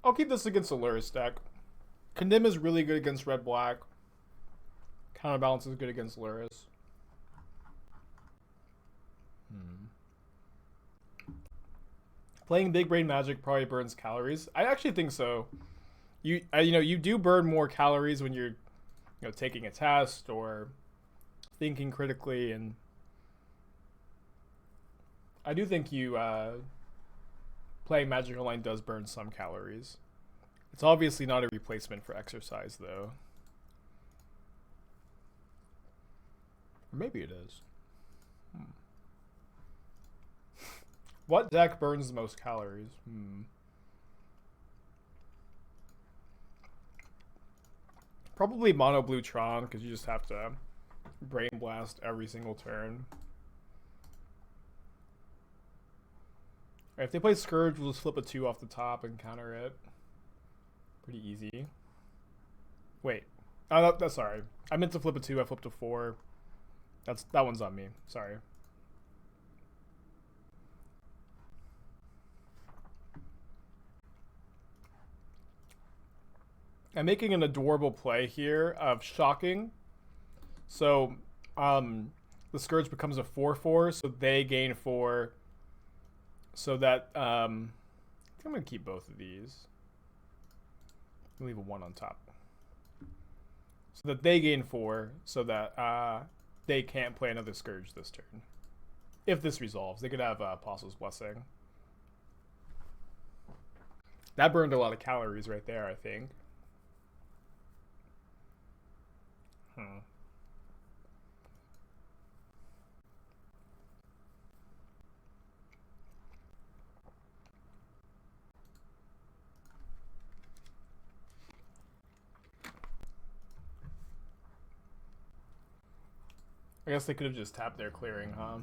I'll keep this against a Lurrus deck. Condemn is really good against red-black. Counterbalance is good against Lurrus. Playing Big Brain Magic probably burns calories. I actually think so. You do burn more calories when you're taking a test or thinking critically, and I do think playing Magic Online does burn some calories. It's obviously not a replacement for exercise, though. Or maybe it is. What deck burns the most calories? Probably Mono Blue Tron, because you just have to Brain Blast every single turn. If they play Scourge, we'll just flip a 2 off the top and counter it. Pretty easy. Wait. Oh, that's sorry. I meant to flip a 2, I flipped a 4. That one's on me. Sorry. I'm making an adorable play here of Shocking. So, the Scourge becomes a 4/4, so they gain 4. So that, I think I'm going to keep both of these. Leave a 1 on top. So that they gain 4, so that they can't play another Scourge this turn. If this resolves, they could have Apostle's Blessing. That burned a lot of calories right there, I think. I guess they could have just tapped their clearing, huh?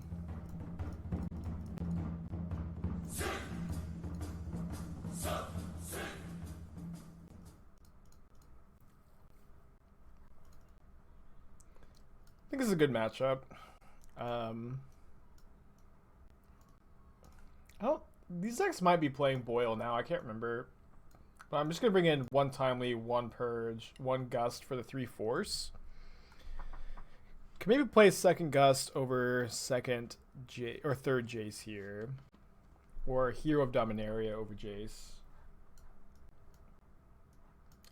I think this is a good matchup. These decks might be playing Boil now. I can't remember. But I'm just going to bring in 1 Timely, 1 Purge, 1 Gust for the 3 Force. Can maybe play 2nd Gust over 2nd or 3rd Jace here. Or Hero of Dominaria over Jace.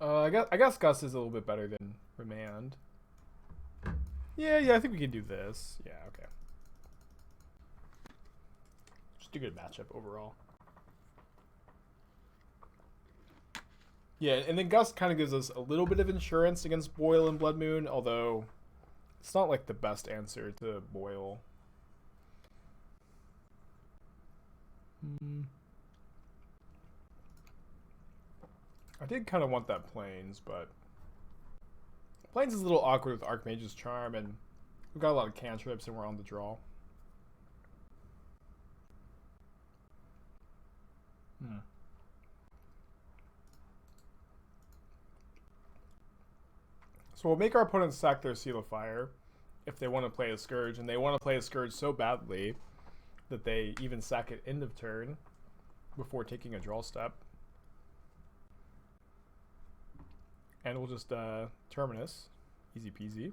I guess Gust is a little bit better than Remand. Yeah, I think we can do this. Yeah, okay. Just a good matchup overall. Yeah, and then Gust kind of gives us a little bit of insurance against Boil and Blood Moon, although it's not like the best answer to Boil. I did kind of want that Plains, but Plains is a little awkward with Archmage's Charm, and we've got a lot of cantrips and we're on the draw. So we'll make our opponents sack their Seal of Fire if they want to play a Scourge, and they want to play a Scourge so badly that they even sack it end of turn before taking a draw step. And we'll just Terminus. Easy peasy.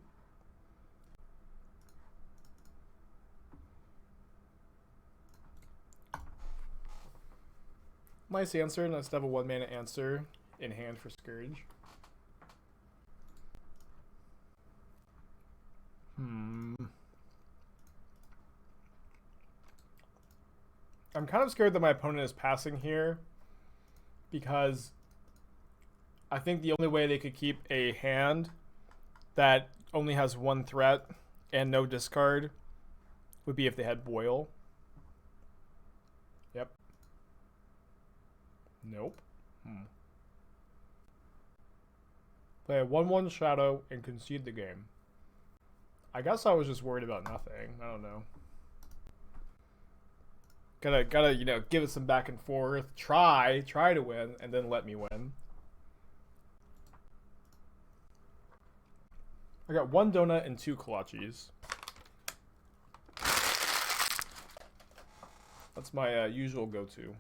Nice answer. Nice to have a 1-mana answer in hand for Scourge. I'm kind of scared that my opponent is passing here because I think the only way they could keep a hand that only has 1 threat and no discard would be if they had Boil. Yep. Nope. Play a 1/1 Shadow and concede the game. I guess I was just worried about nothing. I don't know. Gotta, give it some back and forth. Try to win, and then let me win. I got 1 donut and 2 kolaches. That's my usual go-to.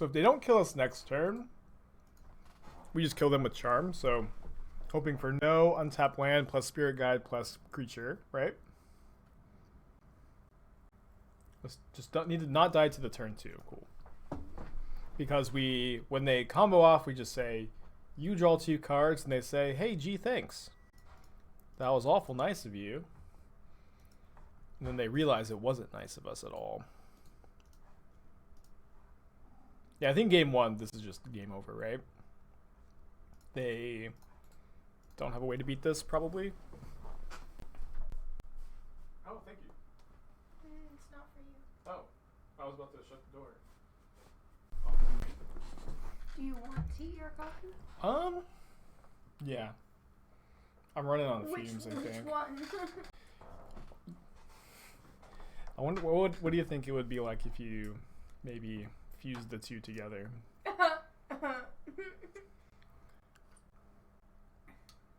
So if they don't kill us next turn, we just kill them with Charm. So hoping for no untapped land plus Spirit Guide plus creature, right? Just don't need to not die to the turn 2. Cool. Because when they combo off, we just say, you draw 2 cards, and they say, hey, gee, thanks. That was awful nice of you. And then they realize it wasn't nice of us at all. Yeah, I think game 1, this is just game over, right? They don't have a way to beat this, probably. Oh, thank you. It's not for you. Oh, I was about to shut the door. Do you want tea or coffee? Yeah. I'm running on fumes, I Which think. one? I wonder what do you think it would be like if you maybe fused the 2 together?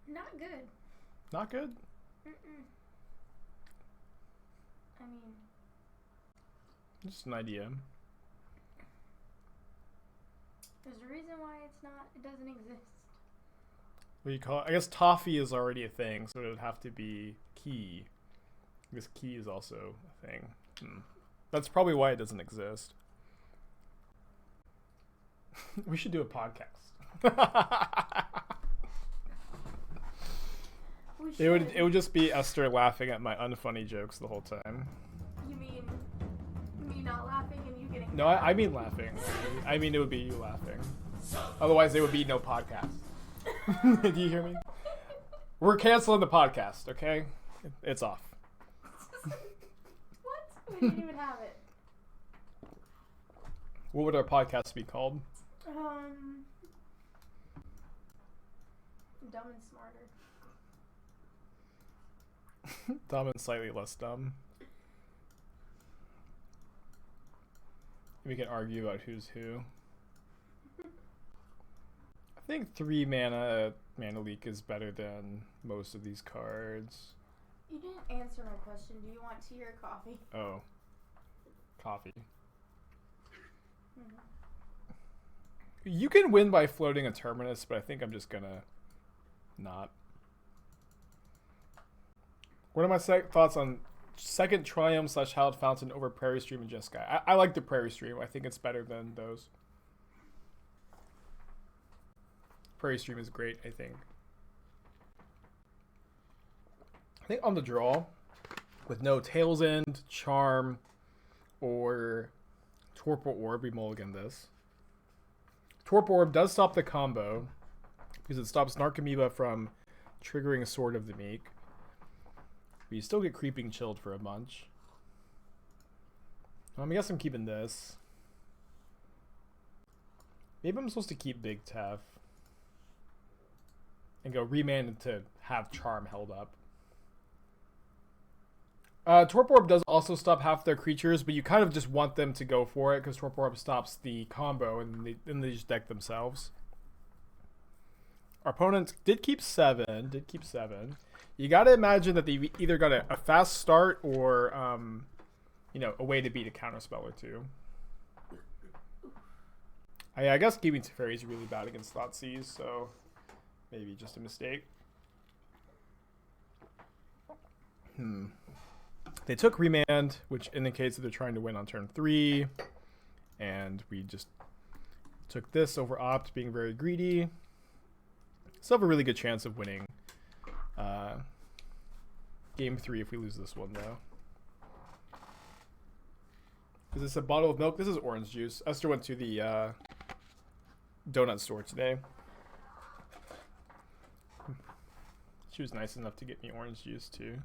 Not good. Not good? Mm-mm. I mean, Just an idea. there's a reason why it doesn't exist. What do you call it? I guess toffee is already a thing, so it would have to be key. I guess key is also a thing. That's probably why it doesn't exist. We should do a podcast. It would just be Esther laughing at my unfunny jokes the whole time. You mean me not laughing and you getting... No, I mean laughing. I mean it would be you laughing. Otherwise there would be no podcast. Do you hear me? We're canceling the podcast, okay? It's off. What? We didn't even have it. What would our podcast be called? Dumb and Smarter. Dumb and slightly less dumb. We can argue about who's who. I think 3 mana leak is better than most of these cards. You didn't answer my question. Do you want tea or coffee? Oh. Coffee. Mm-hmm. You can win by floating a Terminus, but I think I'm just gonna not. What are my thoughts on second Triumph / Hallowed Fountain over Prairie Stream and Jeskai? I like the Prairie Stream. I think it's better than those. Prairie Stream is great, I think. I think on the draw, with no Tail's End, Charm, or Torpor Orb, we mulligan this. Torpor Orb does stop the combo, because it stops Narcomoeba from triggering Sword of the Meek. But you still get Creeping Chilled for a bunch. I guess I'm keeping this. Maybe I'm supposed to keep Big Tef. And go Remand to have Charm held up. Torpor Orb does also stop half their creatures, but you kind of just want them to go for it because Torpor Orb stops the combo and they just deck themselves. Our opponents did keep 7. You got to imagine that they either got a fast start or, a way to beat a counterspell or 2. I guess keeping Teferi is really bad against Thoughtseize, so maybe just a mistake. They took Remand, which indicates that they're trying to win on turn 3. And we just took this over Opt, being very greedy. Still have a really good chance of winning game 3 if we lose this one, though. Is this a bottle of milk? This is orange juice. Esther went to the donut store today. She was nice enough to get me orange juice, too.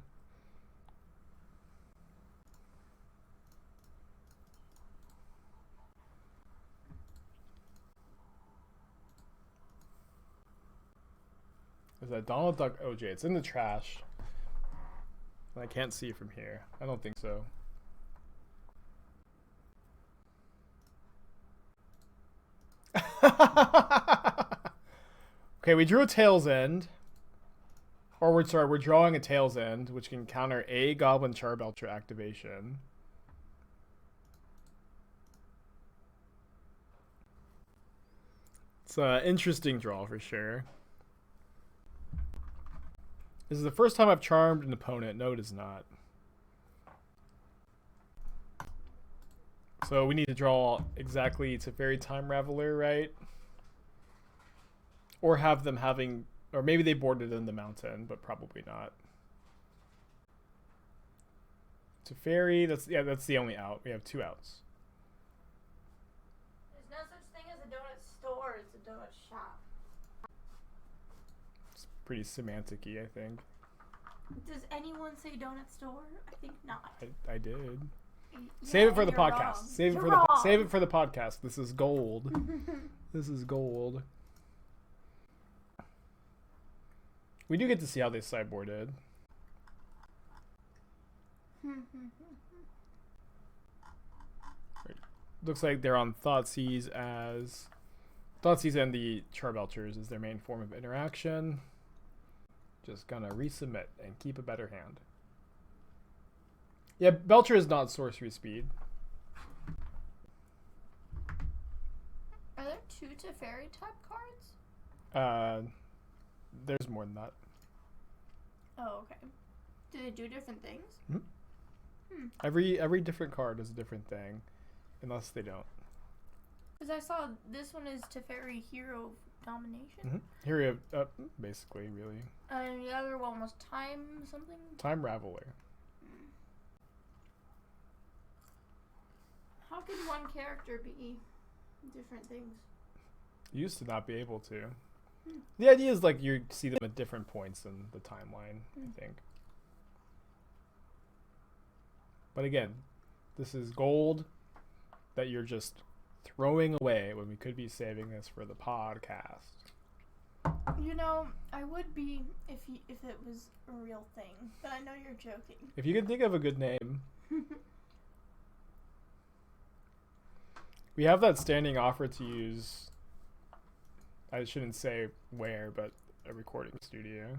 Is that Donald Duck OJ? It's in the trash. And I can't see it from here. I don't think so. Okay, we drew a Tail's End. Or we're drawing a Tail's End, which can counter a Goblin Charbelcher activation. It's an interesting draw for sure. This is the first time I've charmed an opponent. No, it is not. So we need to draw exactly Teferi Time Raveler, right? Or have them having, or maybe they boarded in the mountain, but probably not. Teferi, that's the only out. We have 2 outs. There's no such thing as a donut store. It's a donut shop. It's pretty semantic-y, I think. Does anyone say donut store? I think not. I did. Yeah, Save it for the you're podcast. wrong. Save it for the podcast. This is gold. This is gold. We do get to see how they sideboarded. Looks like they're on Thoughtseize as Thoughtseize and the Charbelchers is their main form of interaction. Just gonna resubmit and keep a better hand. Yeah, Belcher is not sorcery speed. Are there 2 Teferi type cards? There's more than that. Oh, okay. Do they do different things? Every different card is a different thing, unless they don't. Because I saw this one is Teferi Hero Domination. Here we have, basically, really. And the other one was Time something? Time Raveler. How could one character be different things? You used to not be able to. The idea is like you see them at different points in the timeline, I think. But again, this is gold that you're just throwing away when we could be saving this for the podcast. You know, I would be if it was a real thing, but I know you're joking. If you can think of a good name. We have that standing offer to use, I shouldn't say where, but a recording studio.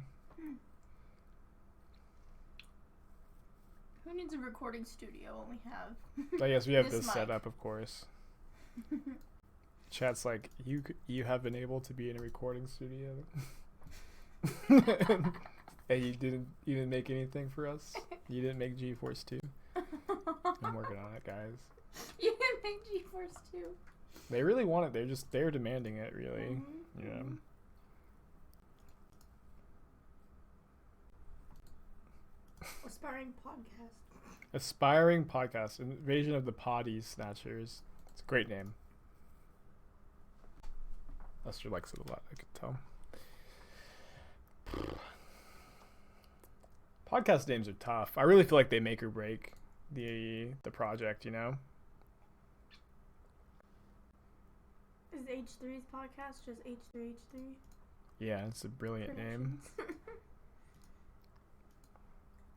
Who needs a recording studio when we have Oh yes, we have this this mic. set up, of course. Chat's like, you have been able to be in a recording studio. And you didn't make anything for us? You didn't make GeForce 2? I'm working on it, guys. You didn't make GeForce 2. They really want it. They're demanding it, really. Yeah. Aspiring podcast. Invasion of the Potty Snatchers. It's a great name. Lester likes it a lot, I could tell. Podcast names are tough. I really feel like they make or break the project, you know? Is H3's podcast just H3H3? Yeah, it's a brilliant name.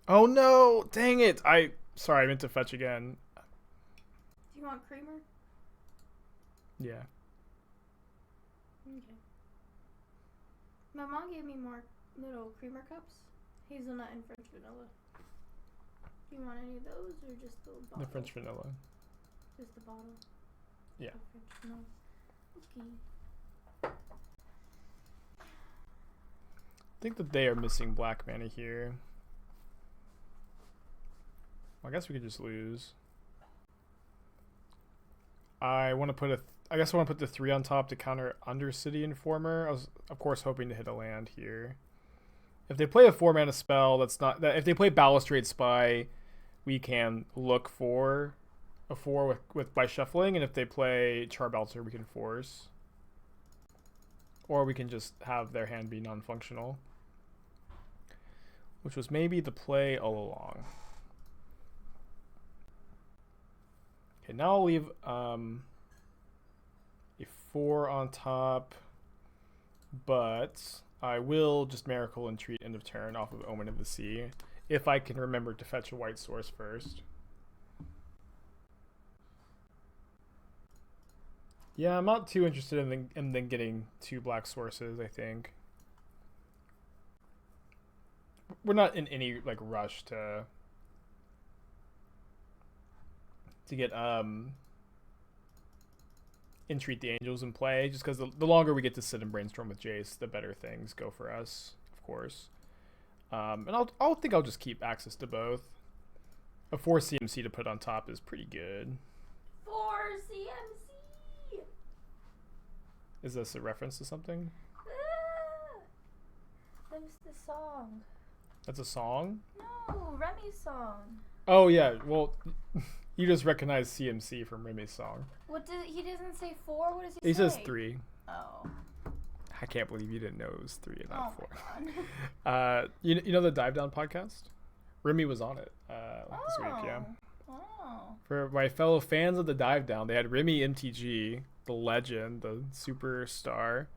Oh no! Dang it! Sorry, I meant to fetch again. Do you want creamer? Yeah. Okay. My mom gave me more little creamer cups. Hazelnut and French vanilla. Do you want any of those or just the bottle? The French vanilla. Just the bottle? Yeah. The French vanilla. Okay. I think that they are missing black mana here. Well, I guess we could just lose. I want to put I guess I want to put the 3 on top to counter Undercity Informer. I was, of course, hoping to hit a land here. If they play a 4-mana spell, if they play Balustrade Spy, we can look for a 4 by shuffling, and if they play Charbelcher, we can force. Or we can just have their hand be non-functional. Which was maybe the play all along. Okay, now I'll leave a 4 on top, but I will just Miracle Entreat end of turn off of Omen of the Sea, if I can remember to fetch a white source first. Yeah, I'm not too interested in then getting 2 black sources, I think. We're not in any like rush to get Entreat the Angels in play, just because the longer we get to sit and brainstorm with Jace, the better things go for us, of course. And I'll think I'll just keep access to both. A 4 CMC to put on top is pretty good. 4 CMC. Is this a reference to something? That's the song. That's a song? No, Remy's song. Oh yeah, well, you just recognize CMC from Remy's song. What did he doesn't say 4? What does he say? He says 3. Oh. I can't believe you didn't know it was 3 and not 4. My God. You know the Dive Down podcast? Remy was on it this week, yeah. Oh. For my fellow fans of the Dive Down, they had Remy MTG, the legend, the superstar,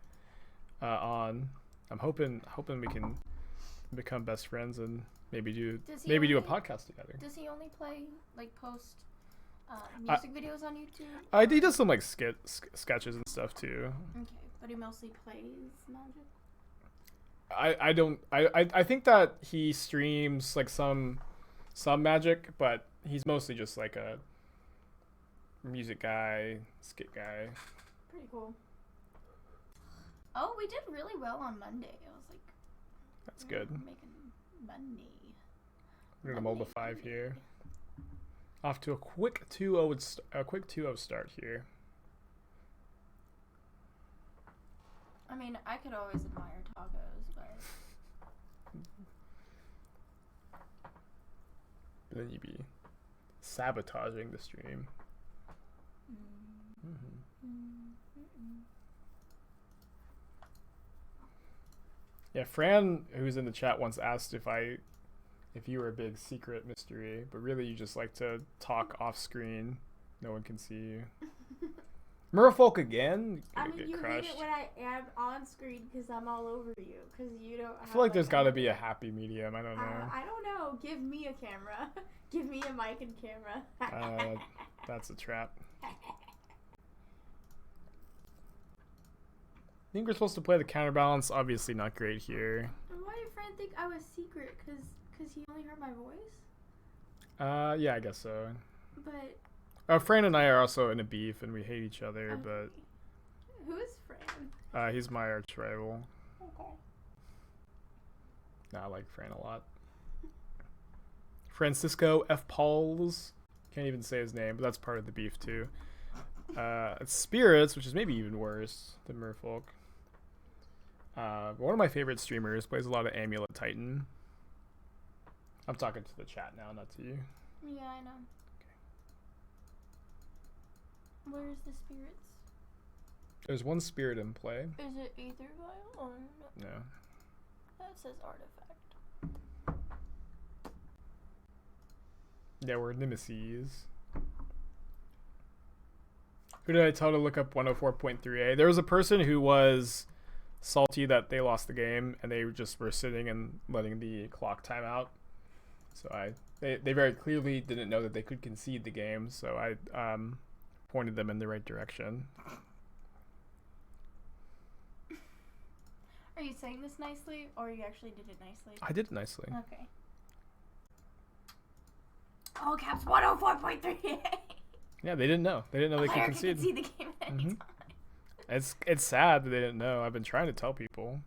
on. I'm hoping we can become best friends and maybe do a podcast together. Does he only play like post music videos on YouTube? He does some like sketches and stuff too. Okay, but he mostly plays Magic. I think that he streams like some Magic, but he's mostly just like a music guy, skit guy. Pretty cool. Oh, we did really well on Monday. I was like, that's good. Making money. We're gonna mold a 5 here. Off to a quick 2-0 start here. I mean, I could always admire tacos, but then you'd be sabotaging the stream. Yeah, Fran, who's in the chat, once asked if you were a big secret mystery, but really you just like to talk off screen. No one can see you. Merfolk again? I mean, you hate it when I am on screen because I'm all over you. Because you don't. I feel like there's got to be a happy medium. I don't know. I don't know. Give me a camera. Give me a mic and camera. That's a trap. I think we're supposed to play the Counterbalance. Obviously not great here. And why did Fran think I was secret? Because he only heard my voice? Yeah, I guess so. But Fran and I are also in a beef, and we hate each other. okay. But who is Fran? he's my arch rival. Okay. Nah, I like Fran a lot. Francisco F. Pauls. Can't even say his name, but that's part of the beef too. It's Spirits, which is maybe even worse than Merfolk. One of my favorite streamers plays a lot of Amulet Titan. I'm talking to the chat now, not to you. Yeah, I know. Okay. Where's the spirits? There's one spirit in play. Is it Aether Vial or no? No. That says Artifact. Yeah, we're Nemesis. Who did I tell to look up 104.3a? There was a person who was salty that they lost the game and they just were sitting and letting the clock time out. So they very clearly didn't know that they could concede the game, so I pointed them in the right direction. Are you saying this nicely, or you actually did it nicely? I did it nicely. Okay. All caps 104.3. Yeah, they didn't know. They didn't know they could concede. Can concede the game at any time. It's sad that they didn't know. I've been trying to tell people.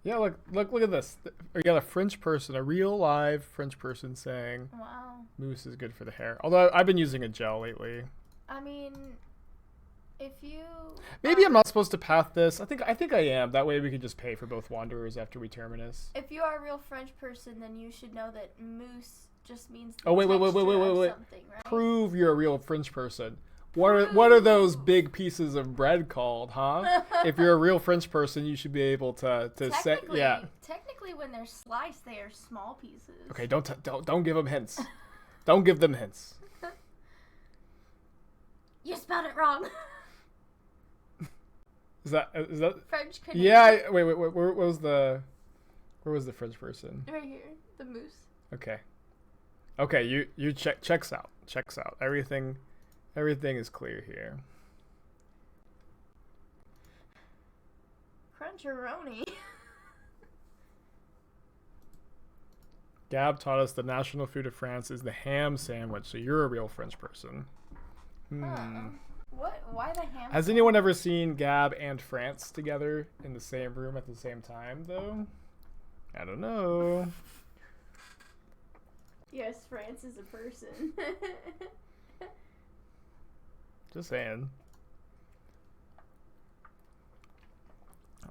Yeah, look at this. We got a French person, a real live French person saying, Wow. Mousse is good for the hair. Although I've been using a gel lately. I mean, if you... Maybe I'm not supposed to path this. I think I am. That way we can just pay for both Wanderers after we Terminus. If you are a real French person, then you should know that mousse just means the wait. something, right? Prove you're a real French person. What are those big pieces of bread called, huh? If you're a real French person, you should be able to say, yeah. Technically, when they're sliced, they are small pieces. Okay, don't give them hints. Don't give them hints. You spelled it wrong. Is that French Canadian? Yeah. Wait. Where was the French person? Right here, the moose. Okay. You checks out. Everything is clear here. Cruncheroni. Gab taught us the national food of France is the ham sandwich, so you're a real French person. What? Why the ham? Has anyone ever seen Gab and France together in the same room at the same time, though? I don't know. Yes, France is a person. Just saying.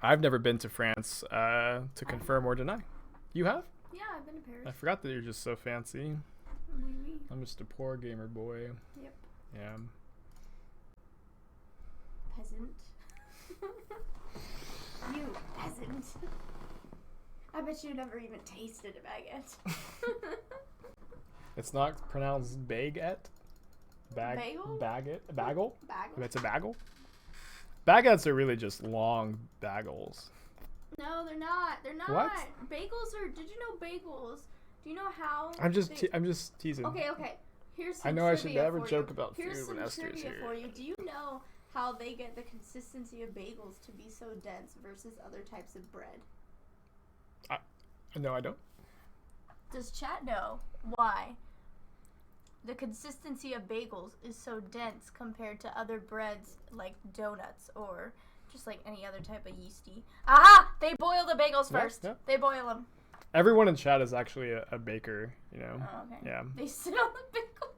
I've never been to France to confirm or deny. You have? Yeah, I've been to Paris. I forgot that you're just so fancy. Oui, oui. I'm just a poor gamer boy. Yep. Yeah. Peasant. You peasant. I bet you never even tasted a baguette. It's not pronounced baguette. Bagel? Baguette? Bagel? Bagel? It's a bagel? Baguettes are really just long bagels. No, they're not. They're not. What? Bagels are. Did you know bagels? Do you know how? I'm just teasing. Okay. Here's some I know I should trivia never for joke you. about Here's food when some Esther's trivia here. for you. Do you know how they get the consistency of bagels to be so dense versus other types of bread? No, I don't. Does chat know why the consistency of bagels is so dense compared to other breads like donuts or just like any other type of yeasty? Aha! They boil the bagels first. Yeah. They boil them. Everyone in chat is actually a baker, you know? Oh, okay. Yeah. They sit on the bagel.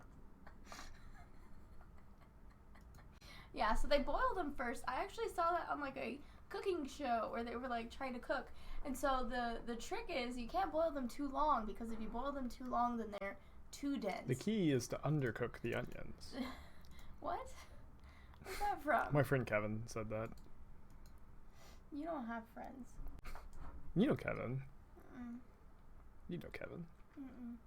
Yeah, so they boil them first. I actually saw that on like a cooking show where they were like trying to cook. And so the trick is you can't boil them too long because if you boil them too long then they're too dense. The key is to undercook the onions. What? Where's that from? My friend Kevin said that. You don't have friends. You know Kevin. Mm-mm. You know Kevin. Mm-mm.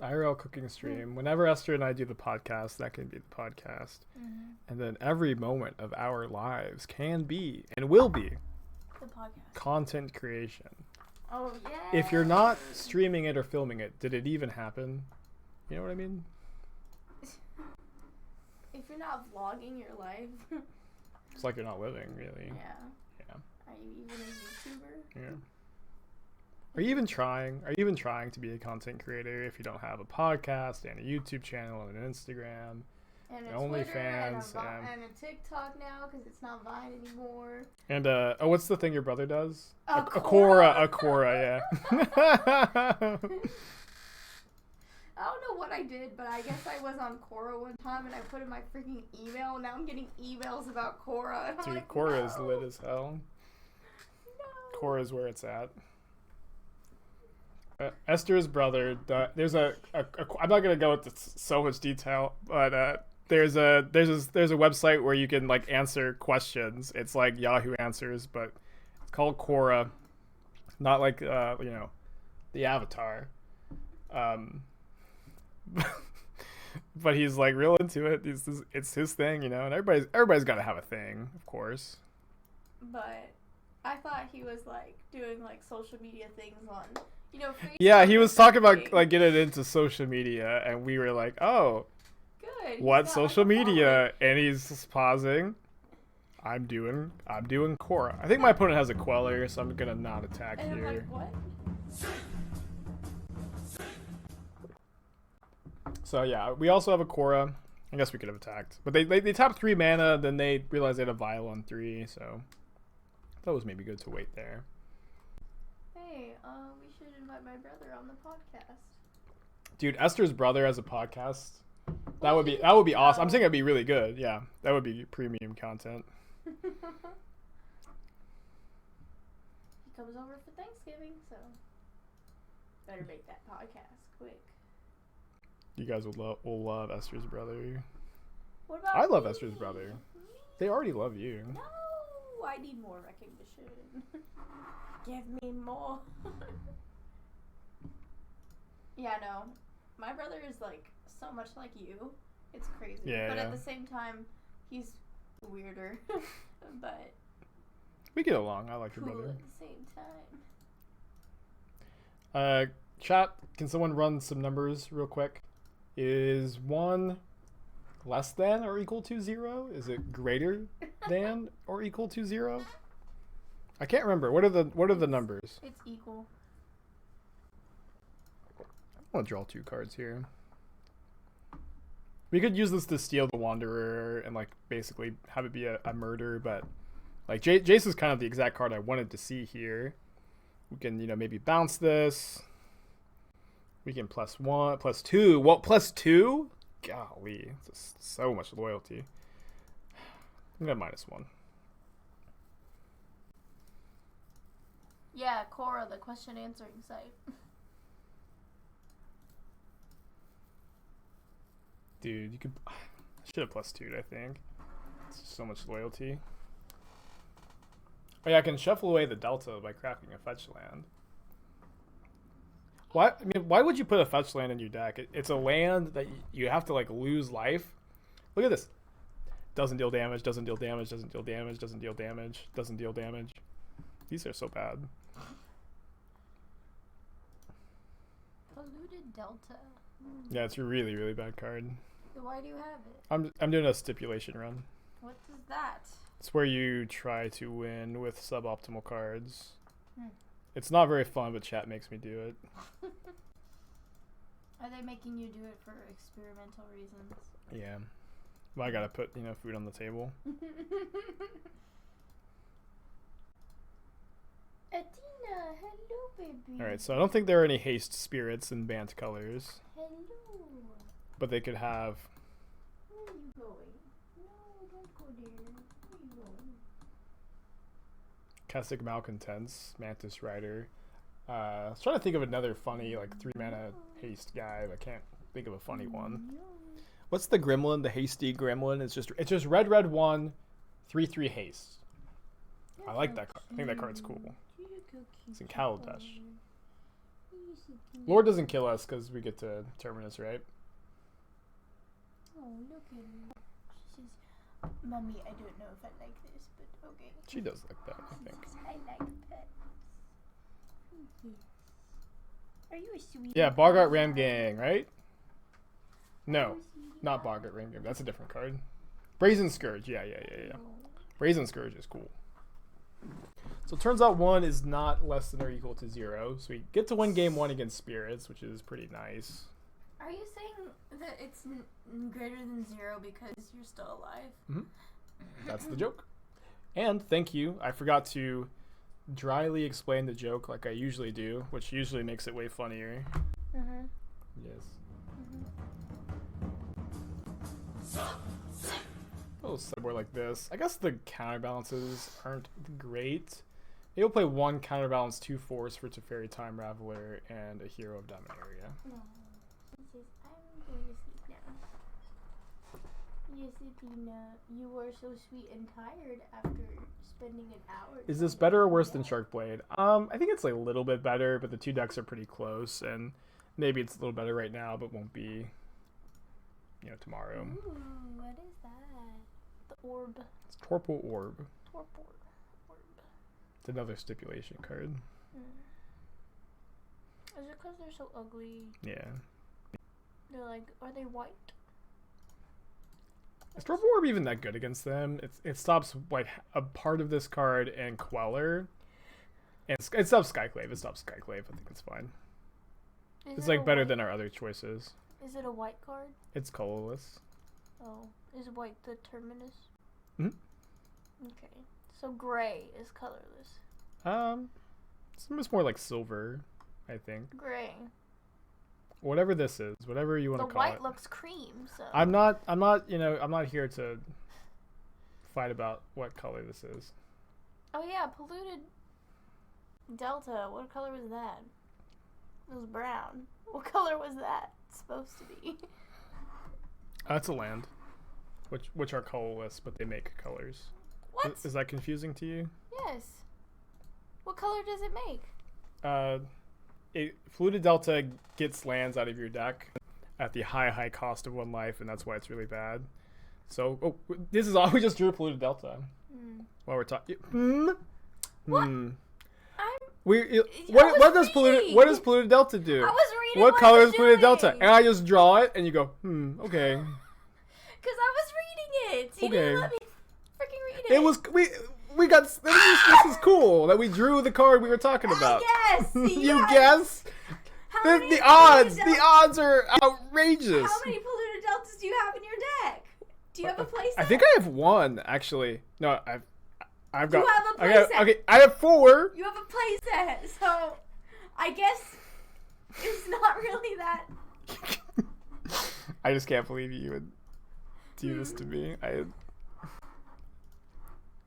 IRL cooking stream. Whenever Esther and I do the podcast, that can be the podcast. Mm-hmm. And then every moment of our lives can be and will be The podcast. content creation. Oh, yeah. If you're not streaming it or filming it, did it even happen? You know what I mean? If you're not vlogging your life. It's like you're not living, really. Yeah. Yeah. Are you even a YouTuber? Yeah. Are you even trying? Are you even trying to be a content creator if you don't have a podcast and a YouTube channel and an Instagram? And a OnlyFans, Twitter and a TikTok now because it's not Vine anymore. And what's the thing your brother does? A Quora, yeah. I don't know what I did, but I guess I was on Quora one time and I put in my freaking email. Now I'm getting emails about Quora. And I'm Dude, like, Quora no. is lit as hell. No. Quora is where it's at. Esther's brother. There's a I'm not gonna go into so much detail, but there's a website where you can like answer questions. It's like Yahoo Answers, but it's called Quora, not like the Avatar. But he's like real into it. It's his thing, you know, and everybody's got to have a thing, of course. But I thought he was like doing like social media things on, Facebook. Yeah, he was talking about like getting into social media, and we were like, oh, good. what social media? And he's pausing. I'm doing Quora. I think my opponent has a Queller, so I'm gonna not attack And here. I'm like, what? So yeah, we also have a Quora. I guess we could have attacked, but they tapped 3 mana, then they realized they had a Vial on 3, so that was maybe good to wait there. Hey, we should invite my brother on the podcast. Dude, Esther's brother has a podcast. That Well, would be awesome. I'm saying it'd be really good. Yeah, that would be premium content. He comes over for Thanksgiving, so better make that podcast quick. You guys will love Esther's brother. What about I love me? Esther's brother. They already love you. No, I need more recognition. Give me more. Yeah, no. My brother is like so much like you. It's crazy. Yeah, but yeah. at the same time, he's weirder. But We get along. I like your cool brother. at the same time. Chat, can someone run some numbers real quick? Is 1 less than or equal to 0? Is it greater than or equal to 0? I can't remember. What are the numbers? It's equal. want to draw 2 cards here. We could use this to steal the Wanderer and like basically have it be a murder, but like Jace is kind of the exact card I wanted to see here. We can, you know, maybe bounce this. We can +1, +2. What, +2? Golly, it's just so much loyalty. I'm gonna -1. Yeah, Cora, the question answering site. Dude, you could. I should have +2'd, I think. It's just so much loyalty. Oh yeah, I can shuffle away the Delta by crafting a fetch land. Why? I mean, why would you put a fetch land in your deck? It's a land that you have to like lose life. Look at this. Doesn't deal damage. Doesn't deal damage. Doesn't deal damage. Doesn't deal damage. Doesn't deal damage. These are so bad. Polluted Delta. Yeah, it's a really, really bad card. Why do you have it? I'm doing a stipulation run. What is that? It's where you try to win with suboptimal cards. Hmm. It's not very fun, but chat makes me do it. Are they making you do it for experimental reasons? Yeah. Well, I gotta put, you know, food on the table. Athena, hello, baby. Alright, so I don't think there are any haste spirits in Bant colors. Hello. But they could have... Where are you going? No, don't go there. Where are you going? Keswick Malcontents, Mantis Rider. I was trying to think of another funny, like, 3-mana haste guy, but I can't think of a funny one. What's the gremlin? The hasty gremlin? It's just red, 1, 3/3 haste. I like that card. I think that card's cool. It's in Kaladesh. Lord doesn't kill us because we get to Terminus, right? Oh, look at her. She says, Mommy, I don't know if I like this, but okay. She does like that, I think. I like pets. Yes. Are you a sweet? Yeah, Bogart Ram Gang, right? No, not Bogart Ram Gang. That's a different card. Brazen Scourge. Yeah. Brazen Scourge is cool. So it turns out 1 is not less than or equal to 0. So we get to win game 1 against Spirits, which is pretty nice. Are you saying that it's greater than 0 because you're still alive? Mm-hmm. That's the joke. And thank you. I forgot to dryly explain the joke like I usually do, which usually makes it way funnier. Mm-hmm. Yes. A little sideboard like this. I guess the counterbalances aren't great. Maybe we'll play 1 counterbalance, 2 force for Teferi Time Raveler, and a Hero of Dominaria. No. She says, I'm going to sleep now. Yes, Athena, you were so sweet and tired after spending an hour. Is this better or worse than Sharkblade? I think it's a little bit better, but the 2 decks are pretty close, and maybe it's a little better right now, but won't be, you know, tomorrow. Ooh, what is that? The orb. It's Torpor Orb. Torpor Orb. It's another stipulation card. Is it because they're so ugly? Yeah. They're like, are they white? Is Torpor Orb even that good against them? It stops like a part of this card and Queller. And it stops Skyclave. It stops Skyclave. I think it's fine. It's like better than our other choices. Is it a white card? It's colorless. Oh, is white the terminus? Hmm. Okay, so gray is colorless. It's more like silver, I think. Gray. Whatever this is, whatever you want to call it. The white looks cream, so. I'm not, I'm not here to fight about what color this is. Oh yeah, Polluted Delta. What color was that? It was brown. What color was that supposed to be? That's a land, which are colorless, but they make colors. What? Is that confusing to you? Yes. What color does it make? Flooded Delta gets lands out of your deck at the high cost of 1 life, and that's why it's really bad. So, this is all we just drew Polluted Delta. While we're talking. What? What does Polluted Delta do? I was reading what color is Polluted doing. Delta? And I just draw it, and you go, okay. Because I was reading it. You Okay. didn't let me freaking read it. It was we got this is cool that we drew the card we were talking about. Yes. You guess? How The odds are outrageous. How many polluted deltas do you have in your deck? Do you have a playset? I think I have one actually. No, I've got. You have a playset. Okay, I have 4. You have a playset, so I guess it's not really that. I just can't believe you would do this to me.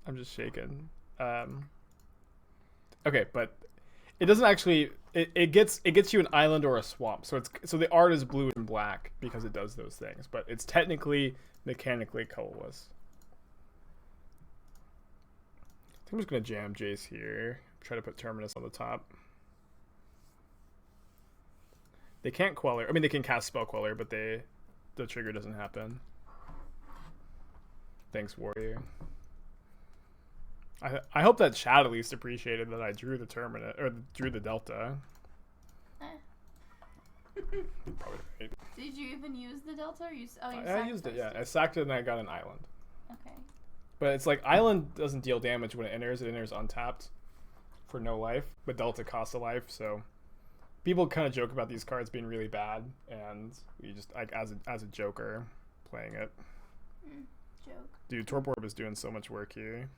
I'm just shaken. Okay, but it doesn't actually. It gets you an island or a swamp. So the art is blue and black because it does those things, but it's technically mechanically colorless. I think I'm just gonna jam Jace here. Try to put Terminus on the top. They can't Queller. I mean, they can cast Spell Queller, but the trigger doesn't happen. Thanks, Warrior. I hope that chat at least appreciated that I drew the Terminus or drew the Delta. Probably right. Did you even use the Delta? Or you used it. Yeah, I sacked it and I got an island. Okay. But it's like island doesn't deal damage when it enters. It enters untapped for no life, but Delta costs a life. So people kind of joke about these cards being really bad, and we just like as a joker playing it. Joke. Dude, Torpor Orb is doing so much work here.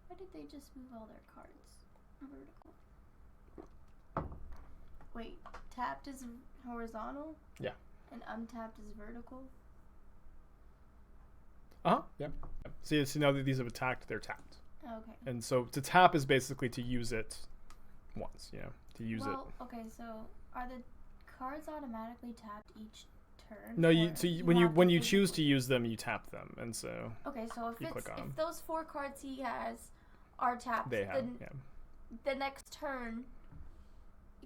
Why did they just move all their cards vertical? Wait, tapped is horizontal? Yeah. And untapped is vertical? Yeah. See, now that these have attacked, they're tapped. Okay. And so to tap is basically to use it once, to use it. Okay, so are the cards automatically tapped each turn? No, when you choose to use them, you tap them, and so. Okay, so if click on them. if those 4 cards he has are tapped, then the next turn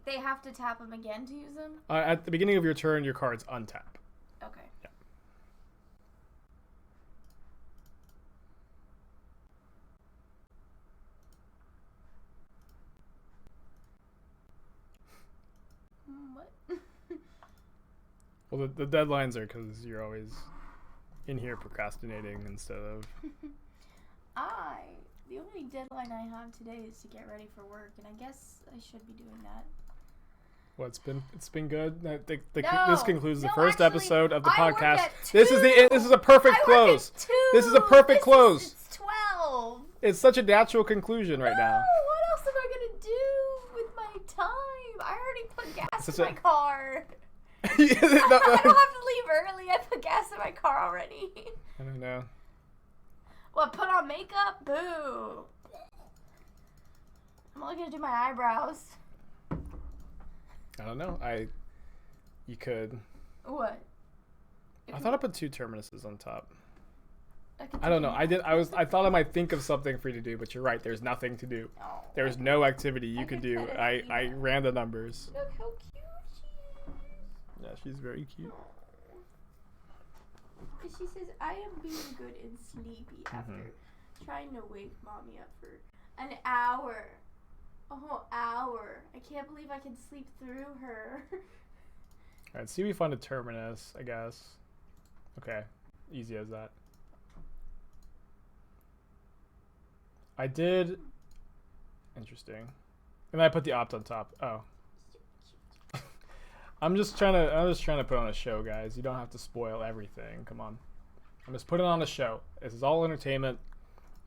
they have to tap them again to use them. At the beginning of your turn, your cards untap. Okay. Yeah. What? Well, the deadlines are because you're always in here procrastinating instead of. The only deadline I have today is to get ready for work, and I guess I should be doing that. Well, it's been good. No, this concludes the first actually, episode of the I podcast. work at 2. This is a perfect close. This is a perfect close. It's 12. It's such a natural conclusion right now. What else am I gonna do with my time? I already put gas in my car. I don't have to leave early. I put gas in my car already. I don't know. What, put on makeup? Boo. I'm only gonna do my eyebrows. I don't know. You could. What? I thought I put 2 Terminuses on top. I don't know. I thought I might think of something for you to do, but you're right. There's nothing to do. Oh, There's no activity you could do. I ran the numbers. Look how cute she is. Yeah, she's very cute. She says, I am being good and sleepy after trying to wake mommy up for an hour. A whole hour. I can't believe I can sleep through her. Alright, see if we find a Terminus, I guess. Okay, easy as that. I did. Interesting. And I put the opt on top. Oh. I'm just trying to put on a show, guys. You don't have to spoil everything. Come on. I'm just putting on a show. This is all entertainment.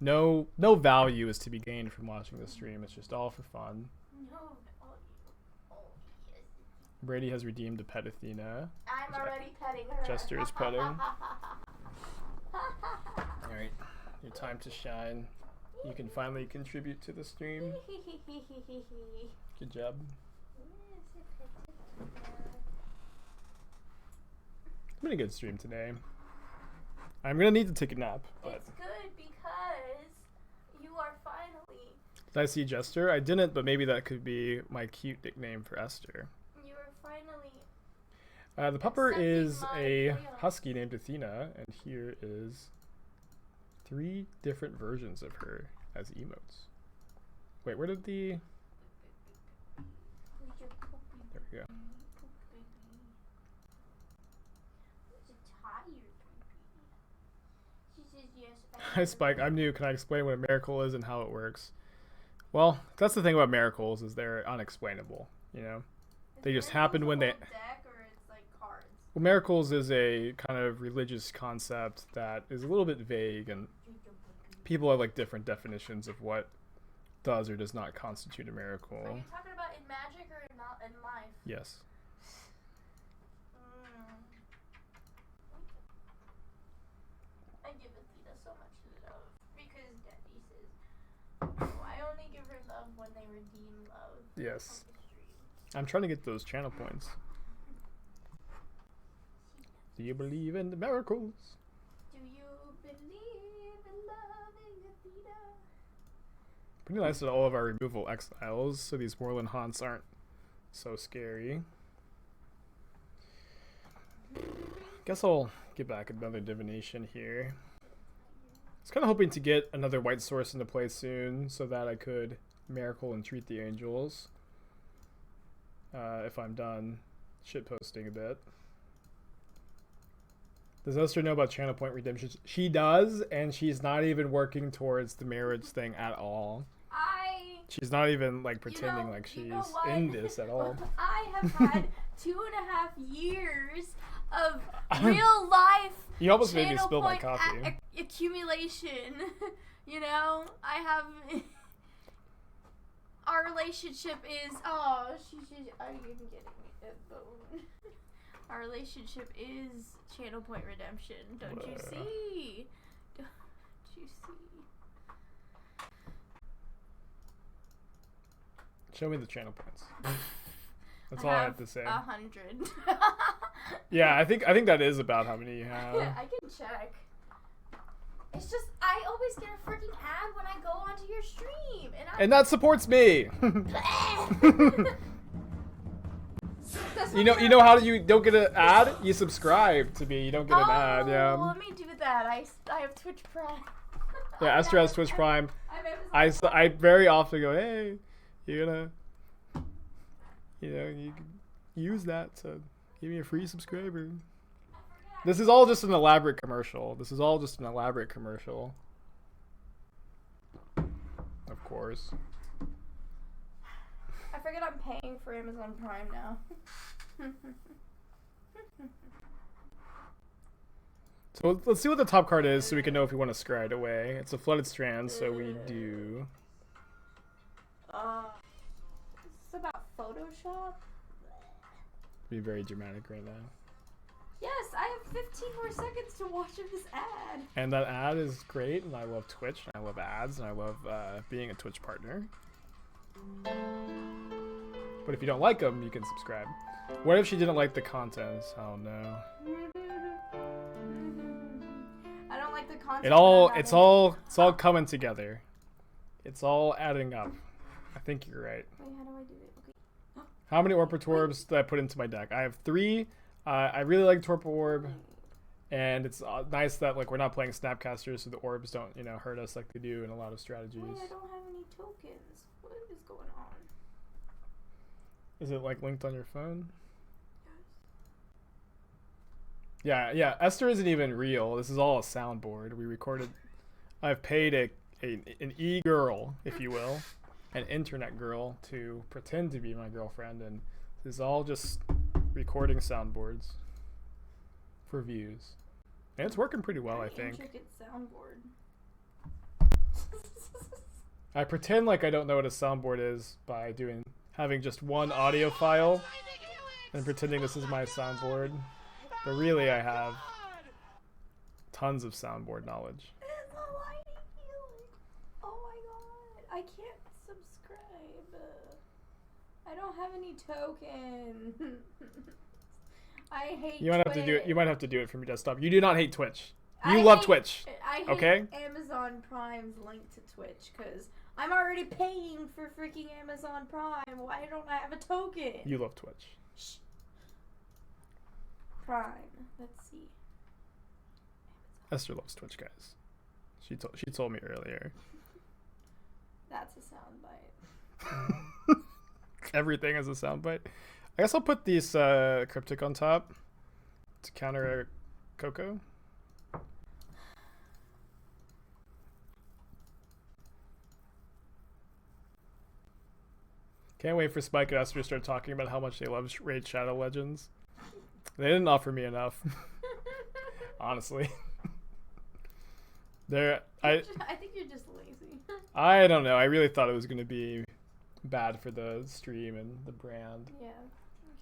No value is to be gained from watching the stream. It's just all for fun. No. Oh, yes. Brady has redeemed a pet Athena. I'm already petting her. Jester is petting. Alright. Your time to shine. You can finally contribute to the stream. Good job. It's been a good stream today. I'm gonna need to take a nap. But it's good because you are finally. Did I see Jester? I didn't, but maybe that could be my cute nickname for Esther. You are finally. The pupper is a husky named Athena, and here is 3 different versions of her as emotes. Wait, where did the... There we go. Hi Spike, I'm new. Can I explain what a miracle is and how it works? Well, that's the thing about miracles is they're unexplainable. You know, they just happen when they. Deck or it's like cards. Well, miracles is a kind of religious concept that is a little bit vague, and people have like different definitions of what does or does not constitute a miracle. Are you talking about in magic or in life? Yes. I give Athena so much love because Daddy says, oh, I only give her love when they redeem love. Yes. I'm trying to get those channel points. Do you believe in the miracles? Do you believe in loving Athena? Pretty nice that all of our removal exiles, so these Moorland haunts aren't so scary. Guess I'll get back another divination here. I was kind of hoping to get another white source into play soon so that I could miracle Entreat the Angels. If I'm done shitposting a bit. Does Esther know about channel point redemption? She does, and she's not even working towards the marriage thing at all. She's not even like pretending like she's in this at all. I have had 2.5 years of real life. You almost made me spill my coffee. Accumulation. You know, I have. Our relationship is. Oh, are you even getting me a bone? Our relationship is channel point redemption. Don't you see? Don't you see? Show me the channel points. That's all I have to say. 100. Yeah, I think that is about how many you have. I can check. It's just I always get a freaking ad when I go onto your stream, and that supports me. You know how you don't get an ad? You subscribe to me. You don't get an ad. Yeah. Let me do that. I have Twitch Prime. Yeah, Esther has Twitch Prime. I very often go, hey, you're gonna, you can use that to give me a free subscriber. This is all just an elaborate commercial. Of course. I forget I'm paying for Amazon Prime now. So let's see what the top card is so we can know if we want to scry it away. It's a Flooded Strand, so we do. Is this about Photoshop? Be very dramatic right now. Yes, I have 15 more seconds to watch this ad. And that ad is great, and I love Twitch, and I love ads, and I love being a Twitch partner. But if you don't like them, you can subscribe. What if she didn't like the content? Oh no. I don't like the content. It's all coming together. It's all adding up. I think you're right. Wait, how do I do it? Okay. How many Torpor Orbs did I put into my deck? I have 3. I really like Torpor Orb, and it's nice that like we're not playing Snapcasters, so the orbs don't hurt us like they do in a lot of strategies. Wait, I don't have any tokens. What is going on? Is it like linked on your phone? Yes. Yeah. Esther isn't even real. This is all a soundboard. We recorded. I've paid an e-girl, if you will, an internet girl, to pretend to be my girlfriend, and this is all just recording soundboards for views, and it's working pretty well. I think. Intricate soundboard. I pretend like I don't know what a soundboard is by having just one audio file and pretending this is my soundboard, but really I have tons of soundboard knowledge. It's a lighting healing. Oh my god, I can't subscribe. I don't have any token. I hate You might have to do it. You might have to do it from your desktop. You do not hate Twitch. You I love hate, Twitch. I hate okay? Amazon Prime's link to Twitch because I'm already paying for freaking Amazon Prime. Why don't I have a token? You love Twitch. Shh. Prime. Let's see. Esther loves Twitch, guys. She told me earlier. That's a soundbite. Everything is a soundbite. I guess I'll put these Cryptic on top to counter Coco. Can't wait for Spike and Esther to start talking about how much they love Raid Shadow Legends. They didn't offer me enough. Honestly. I think you're just lazy. I don't know. I really thought it was going to be bad for the stream and the brand. Yeah. Okay.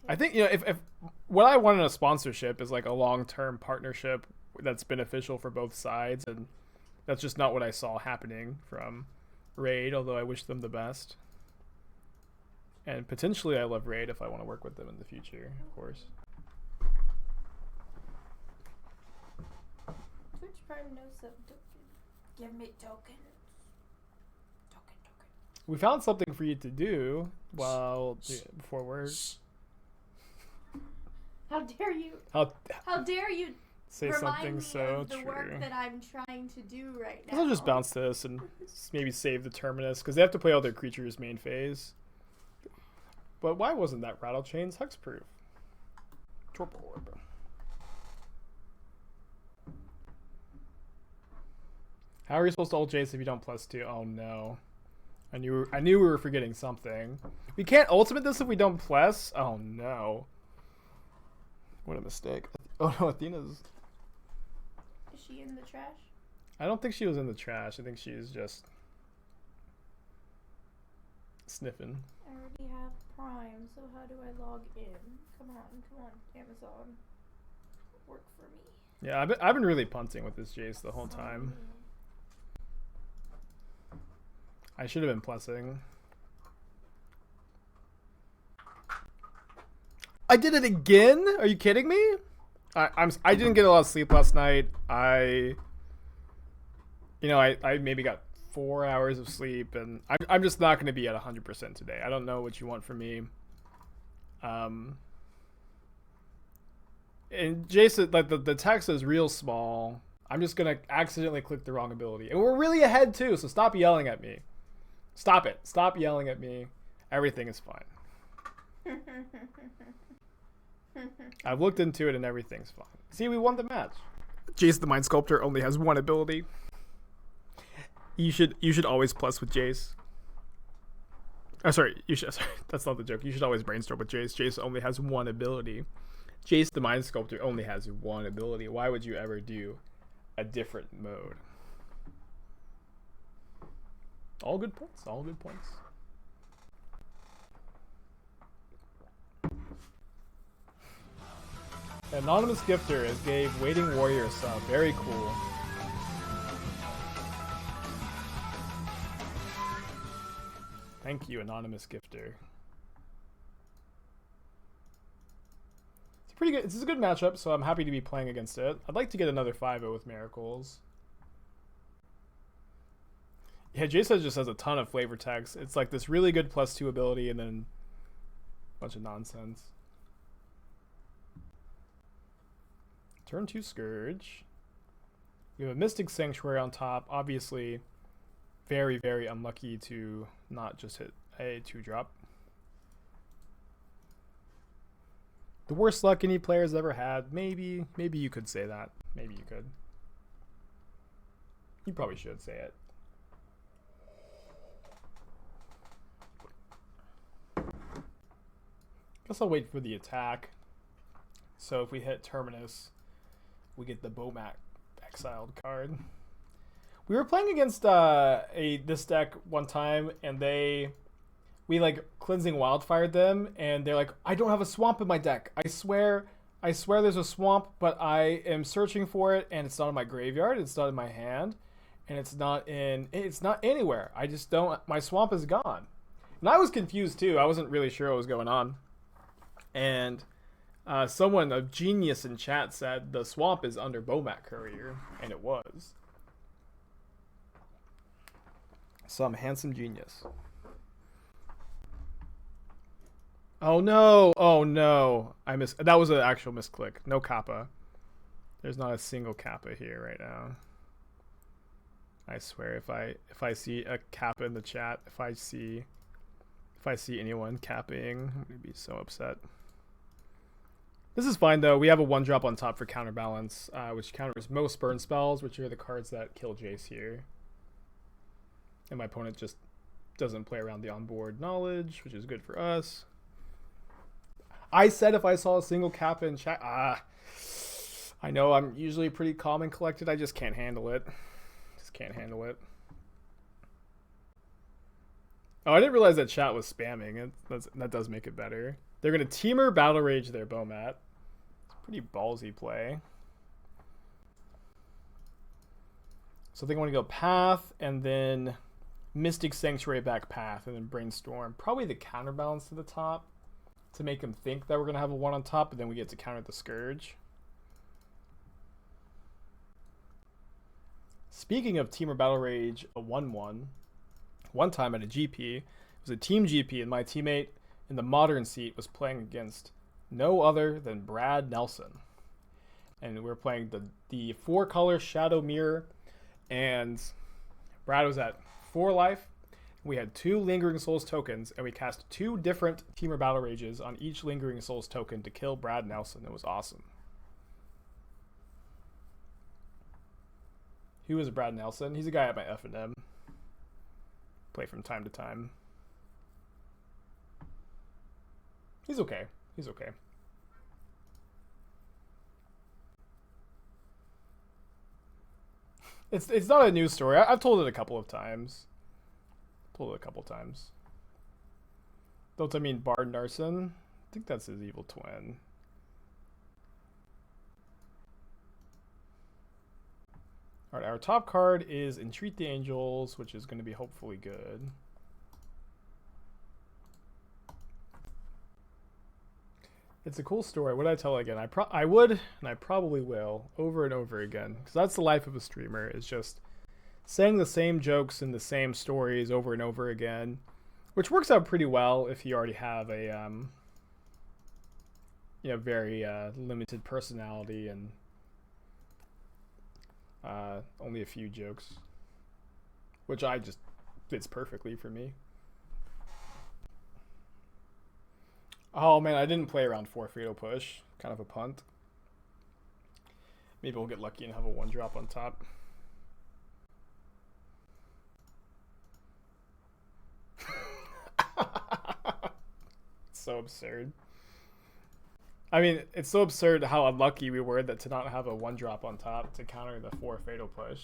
I think, you know, if what I want in a sponsorship is like a long-term partnership that's beneficial for both sides, and that's just not what I saw happening from Raid, although I wish them the best. And potentially I love Raid if I want to work with them in the future, of course. Twitch Prime no sub token. Give me tokens. Token. We found something for you to do before we're... How dare you? How dare you say remind something me so of the true. work that I'm trying to do right now. I'll just bounce this and maybe save the Terminus, because they have to play all their creatures main phase. But why wasn't that Rattle Chains hexproof? Torpor Orb. How are you supposed to ult Jace if you don't +2? Oh no. I knew we were forgetting something. We can't ultimate this if we don't plus? Oh no. What a mistake. Oh no, Athena's... Is she in the trash? I don't think she was in the trash. I think she is just... sniffing. I already have Prime, so how do I log in? Come on, Amazon. Work for me. Yeah, I've been really punting with this Jace the whole time. I should have been plussing. I did it again? Are you kidding me? I didn't get a lot of sleep last night. I maybe got 4 hours of sleep, and I'm just not going to be at 100% today. I don't know what you want from me. And Jason, like the text is real small. I'm just going to accidentally click the wrong ability. And we're really ahead too, so stop yelling at me. Stop it. Stop yelling at me. Everything is fine. I've looked into it and everything's fine. See, we won the match. Jace the Mind Sculptor only has one ability. You should always plus with Jace. Oh, sorry, that's not the joke. You should always brainstorm with Jace. Jace only has one ability. Jace the Mind Sculptor only has one ability. Why would you ever do a different mode? All good points. All good points. Anonymous Gifter has gave Waiting Warrior a sub. Very cool. Thank you, Anonymous Gifter. It's pretty good. It's a good matchup, so I'm happy to be playing against it. I'd like to get another 5-0 with Miracles. Yeah, Jace just has a ton of flavor text. It's like this really good +2 ability and then a bunch of nonsense. Turn 2 Scourge. We have a Mystic Sanctuary on top. Obviously, very, very unlucky to not just hit a 2-drop. The worst luck any player's ever had. Maybe you could say that. Maybe you could. You probably should say it. Guess I'll wait for the attack. So if we hit Terminus, we get the Bomat exiled card. We were playing against this deck one time, and we like Cleansing Wildfired them, and they're like, I don't have a swamp in my deck. I swear there's a swamp, but I am searching for it, and it's not in my graveyard, it's not in my hand, and it's not anywhere. I just don't, my swamp is gone. And I was confused too. I wasn't really sure what was going on. And someone, a genius in chat, said the swamp is under Bomat Courier, and it was. Some handsome genius. Oh no! Oh no! That was an actual misclick. No Kappa. There's not a single Kappa here right now. I swear, if I see a Kappa in the chat, if I see anyone capping, I'm gonna be so upset. This is fine though. We have a 1-drop on top for Counterbalance, which counters most burn spells, which are the cards that kill Jace here. And my opponent just doesn't play around the onboard knowledge, which is good for us. I said if I saw a single Kappa in chat, I know I'm usually pretty calm and collected. I just can't handle it. Just can't handle it. Oh, I didn't realize that chat was spamming. That does make it better. They're going to Teamer Battle Rage their Bomat. It's a pretty ballsy play. So I think I want to go Path and then Mystic Sanctuary back Path and then Brainstorm. Probably the Counterbalance to the top to make them think that we're going to have a 1 on top, but then we get to counter the Scourge. Speaking of Teamer Battle Rage, a 1-1. One time at a GP, it was a team GP, and my teammate in the modern seat was playing against no other than Brad Nelson. And we were playing the 4-color Shadow Mirror, and Brad was at 4 life. We had 2 Lingering Souls tokens, and we cast 2 different Teamer Battle Rages on each Lingering Souls token to kill Brad Nelson. It was awesome. Who is Brad Nelson? He's a guy at my F&M. Play from time to time. He's okay. He's okay. It's not a news story. I've told it a couple of times. Don't I mean Bard Narson? I think that's his evil twin. Alright, our top card is Entreat the Angels, which is going to be hopefully good. It's a cool story. What did I tell again? I would, and I probably will, over and over again. Because that's the life of a streamer, is just saying the same jokes and the same stories over and over again. Which works out pretty well if you already have a very limited personality and only a few jokes, which fits perfectly for me. Oh man, I didn't play around 4 Fatal Push. Kind of a punt. Maybe we'll get lucky and have a 1-drop on top. So absurd. I mean, it's so absurd how unlucky we were that to not have a 1-drop on top to counter the 4 Fatal Push.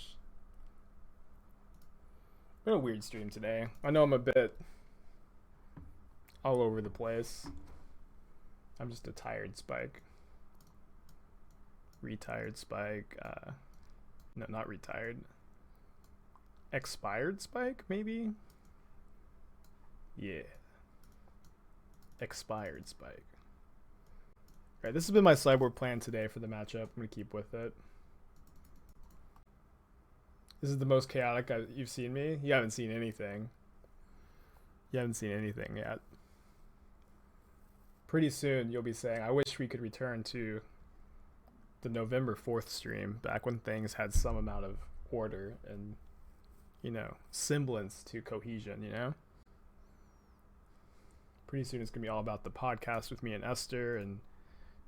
Been a weird stream today. I know I'm a bit all over the place. I'm just a tired Spike. Retired Spike. No, not retired. Expired Spike, maybe? Yeah. Expired Spike. Alright, this has been my sideboard plan today for the matchup. I'm going to keep with it. This is the most chaotic you've seen me. You haven't seen anything. You haven't seen anything yet. Pretty soon you'll be saying, I wish we could return to the November 4th stream, back when things had some amount of order and, semblance to cohesion, Pretty soon it's going to be all about the podcast with me and Esther and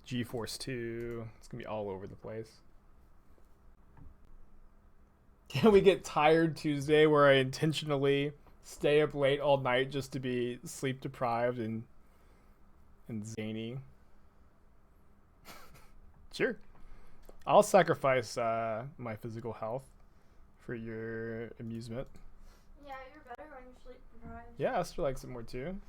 GeForce 2. It's going to be all over the place. Can we get Tired Tuesday, where I intentionally stay up late all night just to be sleep deprived and zany? Sure. I'll sacrifice my physical health for your amusement. Yeah, you're better when you're sleep deprived. Yeah, Esther likes it more too.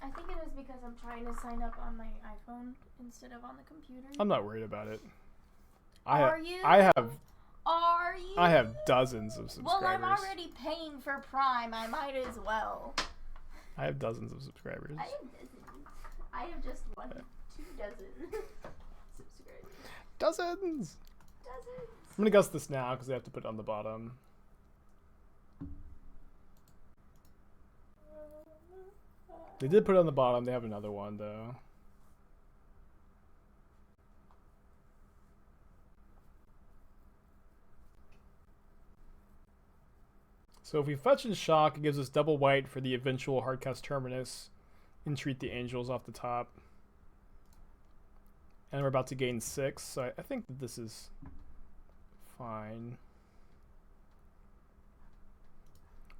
I think it is because I'm trying to sign up on my iPhone instead of on the computer. I'm not worried about it. Are you? Are you? I have dozens of subscribers. Well, I'm already paying for Prime. I might as well. I have dozens of subscribers. I have dozens. I have just 2 dozen subscribers. Dozens! I'm gonna guess this now because they have to put it on the bottom. They did put it on the bottom. They have another one though. So if we fetch and shock, it gives us double white for the eventual hardcast Terminus. Entreat the Angels off the top. And we're about to gain 6, so I think that this is fine.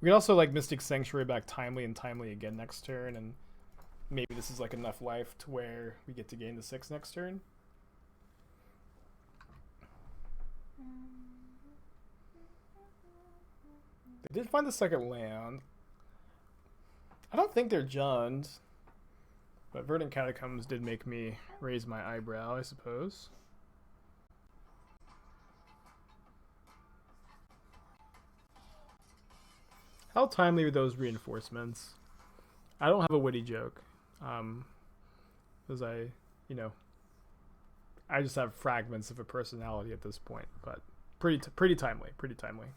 We could also like Mystic Sanctuary back Timely and Timely again next turn, and maybe this is like enough life to where we get to gain the 6 next turn. They did find the second land. I don't think they're Jund, but Verdant Catacombs did make me raise my eyebrow, I suppose. How timely are those reinforcements? I don't have a witty joke, because I just have fragments of a personality at this point, but pretty timely, pretty timely.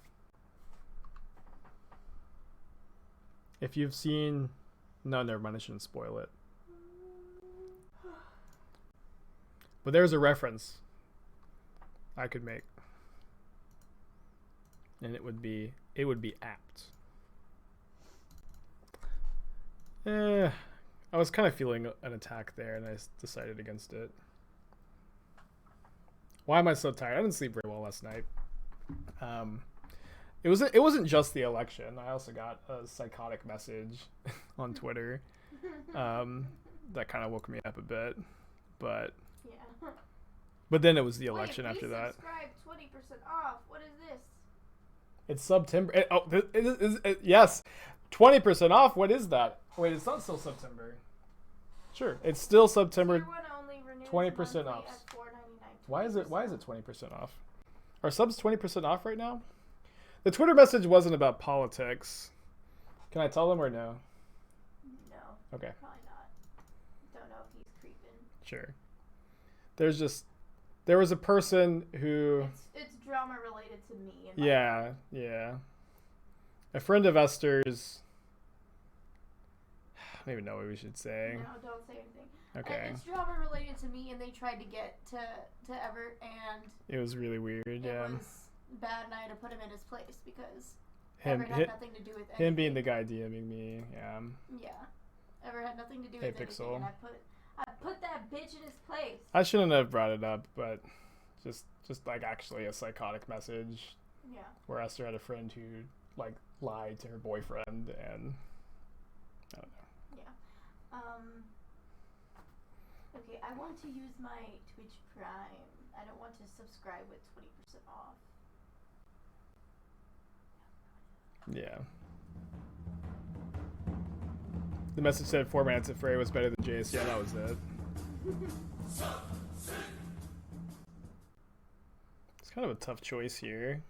If you've seen, no, never mind, I shouldn't spoil it. But there's a reference I could make, and it would be apt. I was kind of feeling an attack there, and I decided against it. Why am I so tired? I didn't sleep very well last night. It wasn't just the election. I also got a psychotic message on Twitter that kind of woke me up a bit, but yeah. But then it was the election after that. Subscribe, 20% off. What is this? It's September. Yes, 20% off. What is that? Wait, it's not still September. Sure, it's still September. 20% off. Why is it 20% off? Are subs 20% off right now? The Twitter message wasn't about politics. Can I tell them or no? No. Okay. Probably not. Don't know if he's creeping. Sure. There was a person who. It's drama related to me. Yeah. A friend of Esther's. I don't even know what we should say. No, don't say anything. Okay. It's drama related to me, and they tried to get to Everett, and it was really weird. It was bad, and I had to put him in his place because Everett had nothing to do with anything. Him being the guy DMing me, yeah. Yeah. Everett had nothing to do with anything, Pixel. and I put that bitch in his place. I shouldn't have brought it up, but just like actually a psychotic message. Yeah. Where Esther had a friend who like lied to her boyfriend, and I don't know. Yeah. Okay, I want to use my Twitch Prime. I don't want to subscribe with 20% off. Yeah. The message said 4 minutes of Teferi was better than Jace. Yeah, that was it. It's kind of a tough choice here.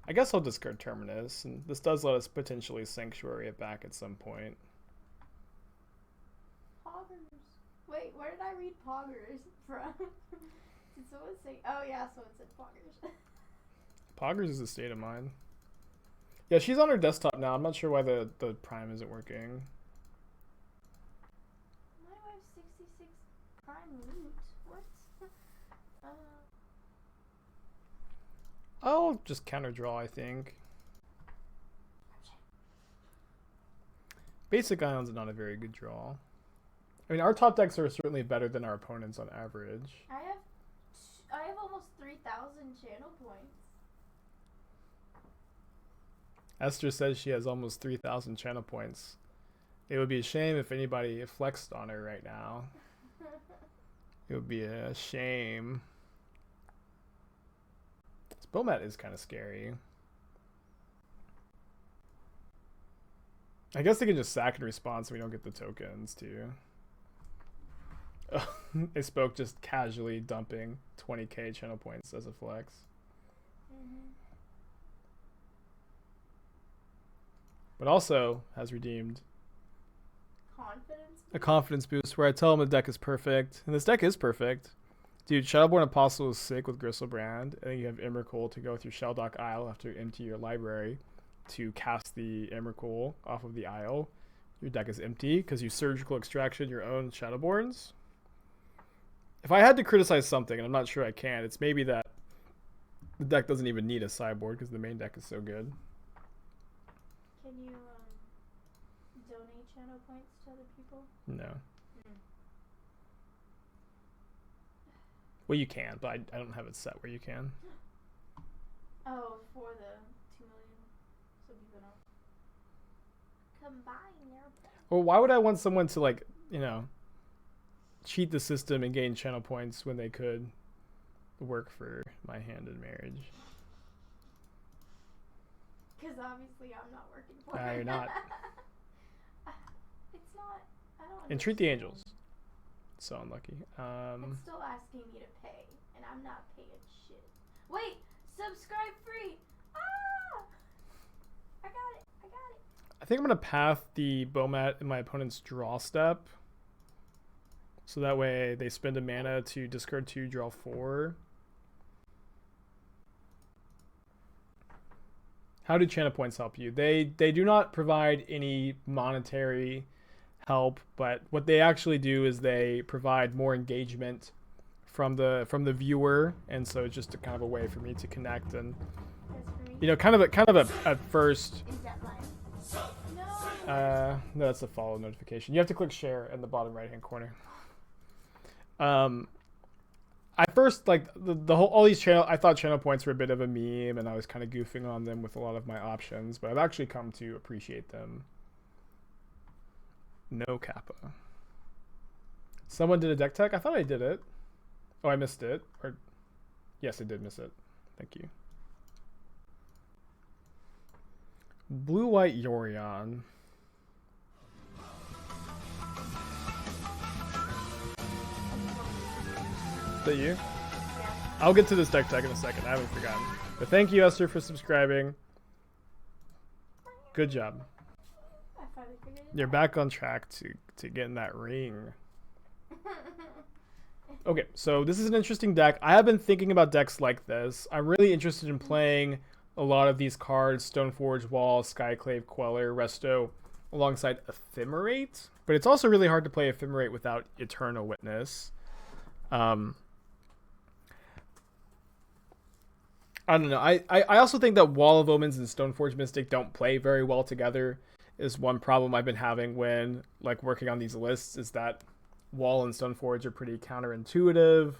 I guess I'll discard Terminus, and this does let us potentially Sanctuary it back at some point. Poggers. Wait, where did I read Poggers from? Did someone say? Oh yeah, someone said Poggers. Poggers is a state of mind. Yeah, she's on her desktop now. I'm not sure why the Prime isn't working. My wife's 66 Prime loot. What? I'll just counter draw, I think. Basic Ion's not a very good draw. I mean, our top decks are certainly better than our opponents on average. I have almost 3,000 channel points. Esther says she has almost 3,000 channel points. It would be a shame if anybody flexed on her right now. It would be a shame. This Bomat is kind of scary. I guess they can just sack in response so we don't get the tokens too. They spoke just casually dumping 20k channel points as a flex. But also has redeemed a confidence boost where I tell him the deck is perfect. And this deck is perfect. Dude, Shadowborn Apostle is sick with Gristlebrand. And then you have Emrakul to go through Shelldock Isle after you empty your library to cast the Emrakul off of the Isle. Your deck is empty because you surgical extraction your own Shadowborns. If I had to criticize something, and I'm not sure I can, it's maybe that the deck doesn't even need a sideboard because the main deck is so good. Can you donate channel points to other people? No. Well, you can, but I don't have it set where you can. Oh, for the 2 million. So people know. Combine their. Well, why would I want someone to, like, you know, cheat the system and gain channel points when they could work for my hand in marriage? Because obviously I'm not working for Nah, it. you're not. It's not. I don't. Entreat the Angels. So unlucky. It's still asking me to pay, and I'm not paying shit. Wait, subscribe free. Ah! I got it. I think I'm gonna path the Bomat in my opponent's draw step, so that way they spend a mana to discard 2, draw 4. How do channel points help you? They do not provide any monetary help, but what they actually do is they provide more engagement from the viewer, and so it's just kind of a way for me to connect and, you know, kind of a first. Is that mine? No, that's a follow notification. You have to click share in the bottom right hand corner. I first, like, the whole, all these I thought channel points were a bit of a meme, and I was kind of goofing on them with a lot of my options, but I've actually come to appreciate them. No Kappa. Someone did a deck tech? I thought I did it. Oh, I missed it. Or yes, I did miss it. Thank you. Blue-white Yorion. Is that you? Yeah. I'll get to this deck tag in a second. I haven't forgotten. But thank you, Esther, for subscribing. Good job. I finally figured it You're out. back on track to getting that ring. Okay, so this is an interesting deck. I have been thinking about decks like this. I'm really interested in playing a lot of these cards: Stoneforge Wall, Skyclave, Queller, Resto, alongside Ephemerate. But it's also really hard to play Ephemerate without Eternal Witness. I don't know. I also think that Wall of Omens and Stoneforge Mystic don't play very well together. Is one problem I've been having when, like, working on these lists, is that Wall and Stoneforge are pretty counterintuitive.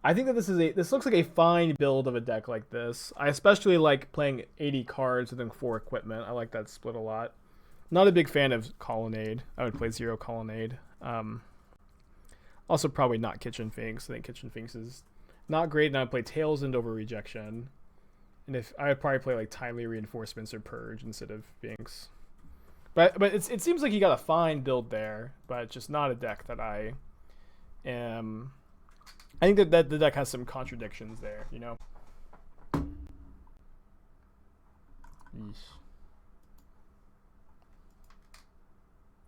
I think that this looks like a fine build of a deck like this. I especially like playing 80 cards within 4 equipment. I like that split a lot. Not a big fan of Colonnade. I would play 0 Colonnade. Also probably not Kitchen Finks. I think Kitchen Finks is not great, and I'd play Tails and over Rejection. And if I would probably play like Timely Reinforcements or Purge instead of Finks. But it seems like you got a fine build there, but just not a deck that I am. I think that the deck has some contradictions there, you know. Yeesh.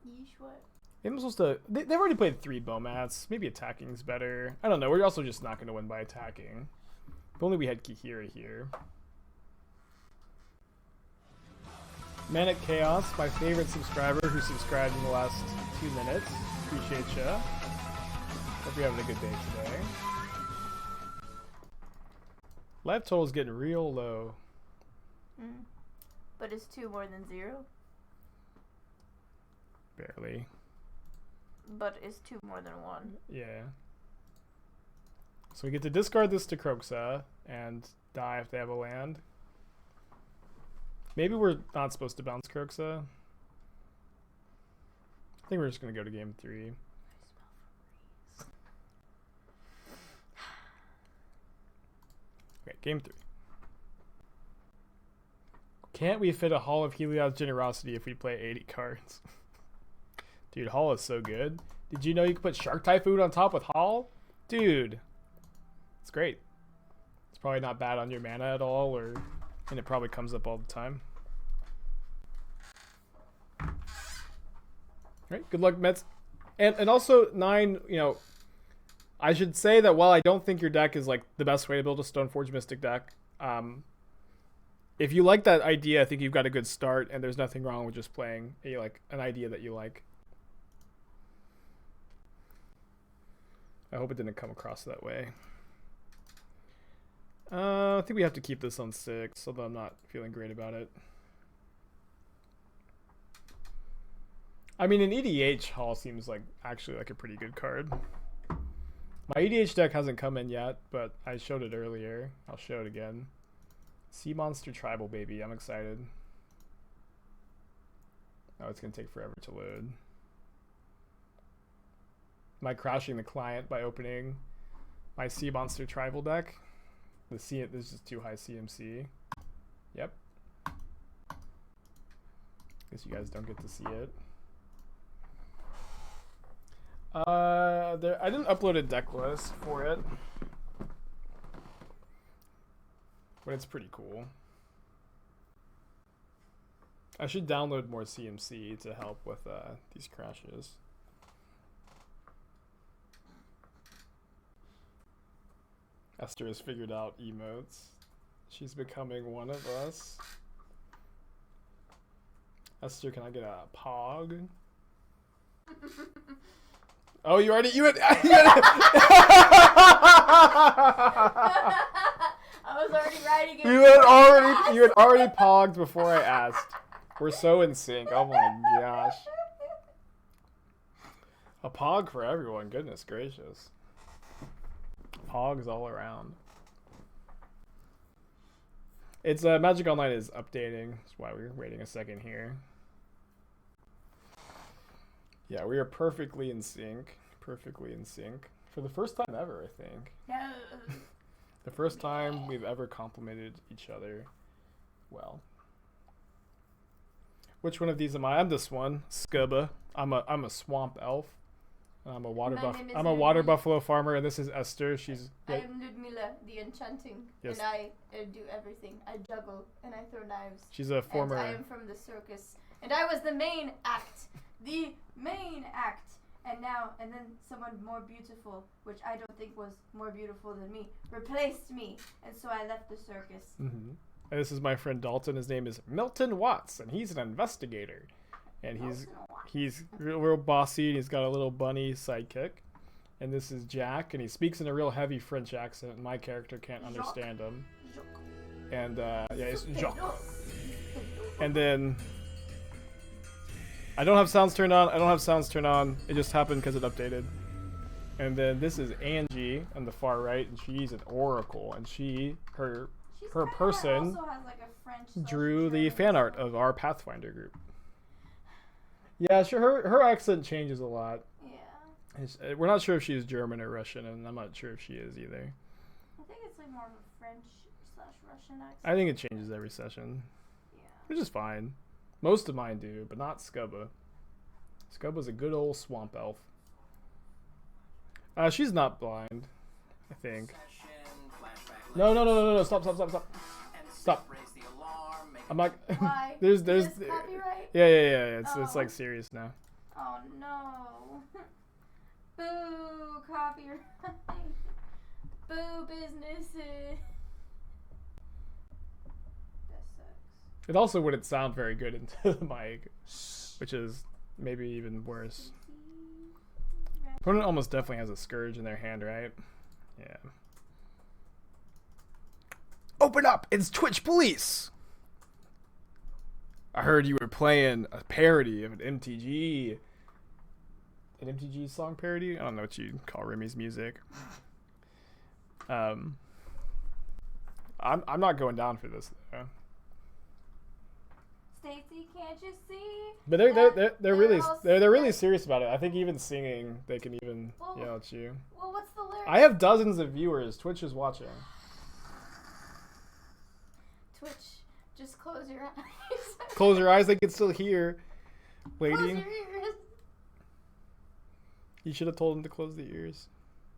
Yeesh, what? I'm supposed to. They've already played 3 Bomats. Maybe attacking's better. I don't know. We're also just not going to win by attacking. If only we had Kihira here. Manic Chaos, my favorite subscriber who subscribed in the last 2 minutes. Appreciate ya. Hope you're having a good day today. Life total is getting real low. But is 2 more than 0? Barely. But is 2 more than 1? Yeah. So we get to discard this to Kroxa and die if they have a land. Maybe we're not supposed to bounce Kroxa. I think we're just going to go to game 3. Okay, game 3. Can't we fit a Hall of Heliod's Generosity if we play 80 cards? Dude, Hall is so good. Did you know you could put Shark Typhoon on top with Hall? Dude. It's great. It's probably not bad on your mana at all, and it probably comes up all the time. Alright, good luck, Mets. And also, 9, you know, I should say that while I don't think your deck is like the best way to build a Stoneforge Mystic deck, if you like that idea, I think you've got a good start, and there's nothing wrong with just playing an idea that you like. I hope it didn't come across that way. I think we have to keep this on 6, although I'm not feeling great about it. I mean, an EDH Hall seems like actually like a pretty good card. My EDH deck hasn't come in yet, but I showed it earlier. I'll show it again. Sea Monster Tribal Baby. I'm excited. Oh, it's going to take forever to load. Am I crashing the client by opening my Sea Monster Tribal deck? This is just too high CMC. Yep. Guess you guys don't get to see it. I didn't upload a deck list for it, but it's pretty cool. I should download more CMC to help with these crashes. Esther has figured out emotes. She's becoming one of us. Esther, can I get a pog? Oh, you had I was already writing it. You had already pogged before I asked. We're so in sync. Oh my gosh. A pog for everyone. Goodness gracious. Pogs all around. It's Magic Online is updating. That's why we're waiting a second here. Yeah, we are perfectly in sync. Perfectly in sync. For the first time ever, I think. No. The first time we've ever complimented each other well. Which one of these am I? I'm this one, Scuba. I'm a swamp elf. I'm a water water buffalo farmer, and this is Esther. She's. I am Ludmila, the enchanting, yes. And I do everything. I juggle and I throw knives. She's a former. And I am from the circus, and I was the main act, and then someone more beautiful, which I don't think was more beautiful than me, replaced me, and so I left the circus. Mm-hmm. And this is my friend Dalton. His name is Milton Watts, and he's an investigator. And he's real bossy, and he's got a little bunny sidekick. And this is Jack, and he speaks in a real heavy French accent, and my character can't understand him. And yeah, it's Jacques. And then I don't have sounds turned on. It just happened because it updated. And then this is Angie on the far right, and she's an oracle, and her person also has like a French drew the fan art of our Pathfinder group. Yeah, sure. Her accent changes a lot. Yeah. We're not sure if she's German or Russian, and I'm not sure if she is either. I think it's like more of a French/Russian accent. I think it changes every session. Yeah. Which is fine. Most of mine do, but not Scuba. Scuba's a good old swamp elf. She's not blind, I think. No. Stop. I'm like, Why? there's copyright? Yeah. It's like serious now. Oh no. Boo copyright. Boo businesses. That sucks. It also wouldn't sound very good into the mic, which is maybe even worse. Opponent almost definitely has a Scourge in their hand, right? Yeah. Open up! It's Twitch Police! I heard you were playing a parody of an MTG. An MTG song parody? I don't know what you call Remy's music. I'm not going down for this though. Stacy, can't you see? But they're really serious about it. I think even singing they can even yell at you. Well, what's the lyrics? I have dozens of viewers. Twitch is watching. Twitch, just close your eyes. Close your eyes, they can still hear. Lady. Close your ears. You should have told him to close the ears.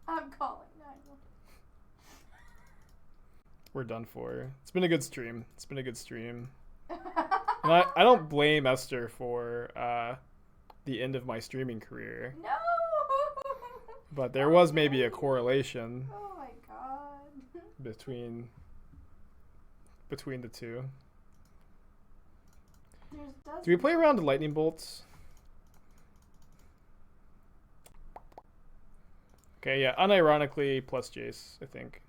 I'm calling 911. We're done for. It's been a good stream. And I don't blame Esther for the end of my streaming career. No! But there was maybe a correlation. Oh my god. Between the two. Do we play around the lightning bolts? Okay, yeah, unironically plus Jace, I think.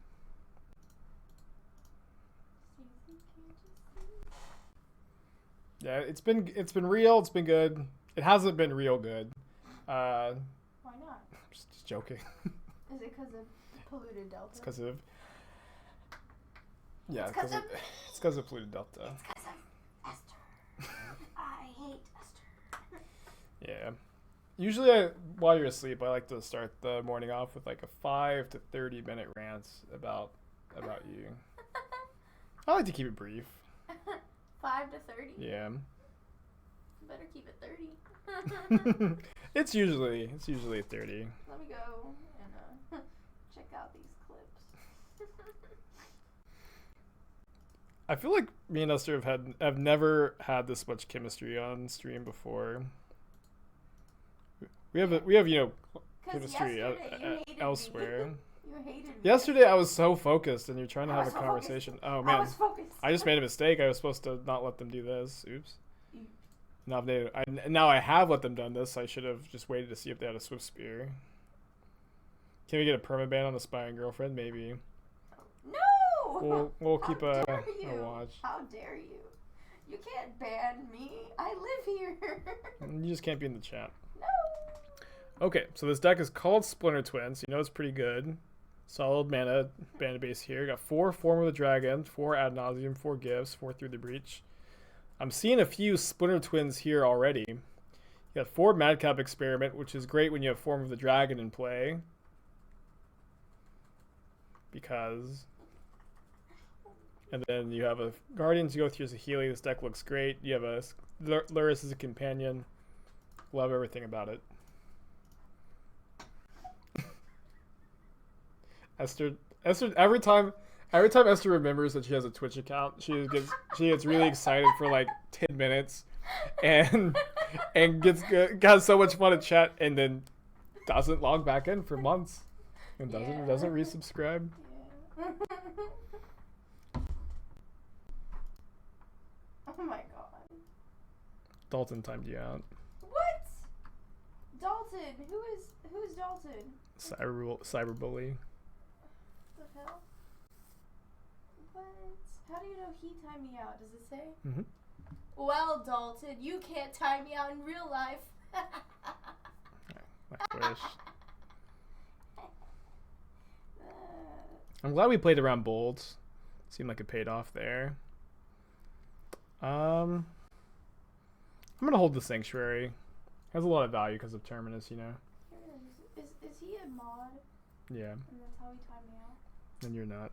Yeah, it's been real, it's been good. It hasn't been real good. Why not? Just joking. Is it because of Polluted Delta? It's because of Yeah, it's because of Polluted Delta. It's because of Esther. I hate Esther. Yeah. Usually, while you're asleep, I like to start the morning off with like a 5 to 30 minute rant about you. I like to keep it brief. 5 to 30? Yeah. Better keep it 30. It's usually 30. Let me go and check out these clips. I feel like me and Esther have never had this much chemistry on stream before. We have chemistry elsewhere. You hated me. Yesterday I was so focused, and you're trying to have a conversation. Focused. Oh man, I was focused. I just made a mistake. I was supposed to not let them do this. Oops. Now I have let them done this. I should have just waited to see if they had a Swift Spear. Can we get a permaban on the Spying Girlfriend? Maybe. No! We'll keep a watch. How dare you? You can't ban me. I live here. You just can't be in the chat. No. Okay, so this deck is called Splinter Twins. You know it's pretty good. Solid mana base here. Got 4 Form of the Dragon, 4 Ad Nauseam, 4 Gifts, 4 Through the Breach. I'm seeing a few Splinter Twins here already. You got 4 Madcap Experiment, which is great when you have Form of the Dragon in play. Because... And then you have a Guardians to go through as a Healy. This deck looks great. You have a Luris as a companion. Love everything about it. Esther, every time Esther remembers that she has a Twitch account, she gets really excited for like 10 minutes, and has so much fun to chat, and then doesn't log back in for months, and doesn't resubscribe. Yeah. Oh my god. Dalton timed you out. What? Dalton? Who's Dalton? Cyberbully. The hell? What? How do you know he timed me out? Does it say? Mm-hmm. Well, Dalton, you can't time me out in real life. I wish. I'm glad we played around bolds. Seemed like it paid off there. I'm gonna hold the Sanctuary. Has a lot of value because of Terminus, you know. Is he a mod? Yeah. And that's how he timed me out. And you're not.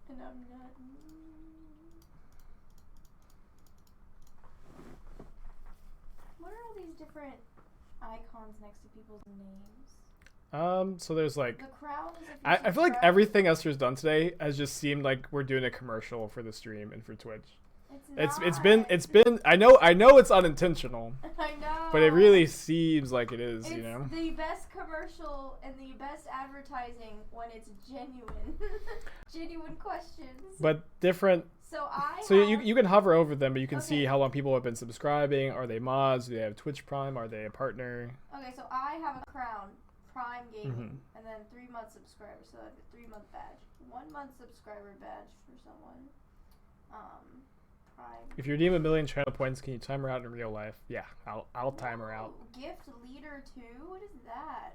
And I'm not. What are all these different icons next to people's names? So there's like. The crown is I feel like everything Esther's done today has just seemed like we're doing a commercial for the stream and for Twitch. It's been I know it's unintentional. I know. But it really seems like it is, you know. It's the best commercial and the best advertising when it's genuine. Genuine questions. But different. So you can hover over them, but you can see how long people have been subscribing. Are they mods? Do they have Twitch Prime? Are they a partner? Okay, so I have a crown, Prime Gaming, and then 3-month subscriber. So I have a 3-month badge, 1-month subscriber badge for someone. If you redeem 1 million channel points, can you time her out in real life? Yeah, I'll time her out. Gift leader 2? What is that?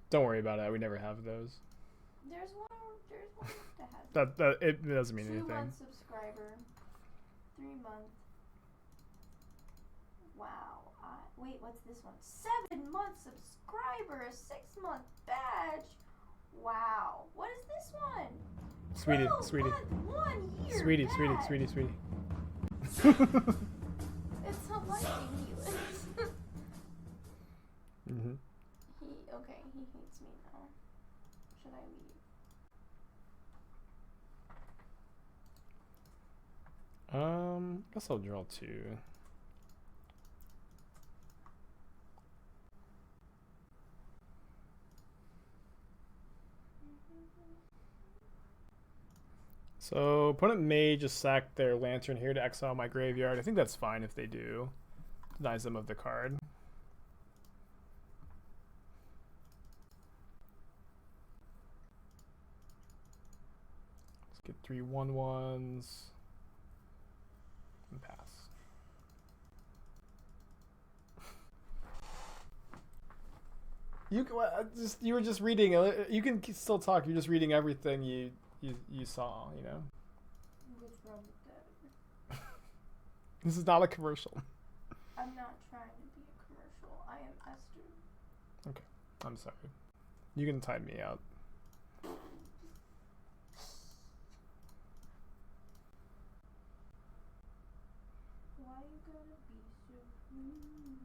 Don't worry about it. We never have those. There's one that has that it doesn't mean anything. 2-month subscriber, 3-month. Wow. Wait, what's this one? 7-month subscriber, a 6-month badge. Wow. What is this one? Sweetie. 1 year. Sweetie. It's so lightning Helix. He hates me now. Should I leave? Guess I'll draw 2. So, opponent may just sack their Lantern here to exile my graveyard. I think that's fine if they do. Denies them of the card. Let's get 3 1/1s. And pass. You were just reading. You can still talk. You're just reading everything you you saw, you know. What's wrong with that? This is not a commercial. I'm not trying to be a commercial. I am Esther. Okay, I'm sorry. You can time me out. Why you gotta be so mean?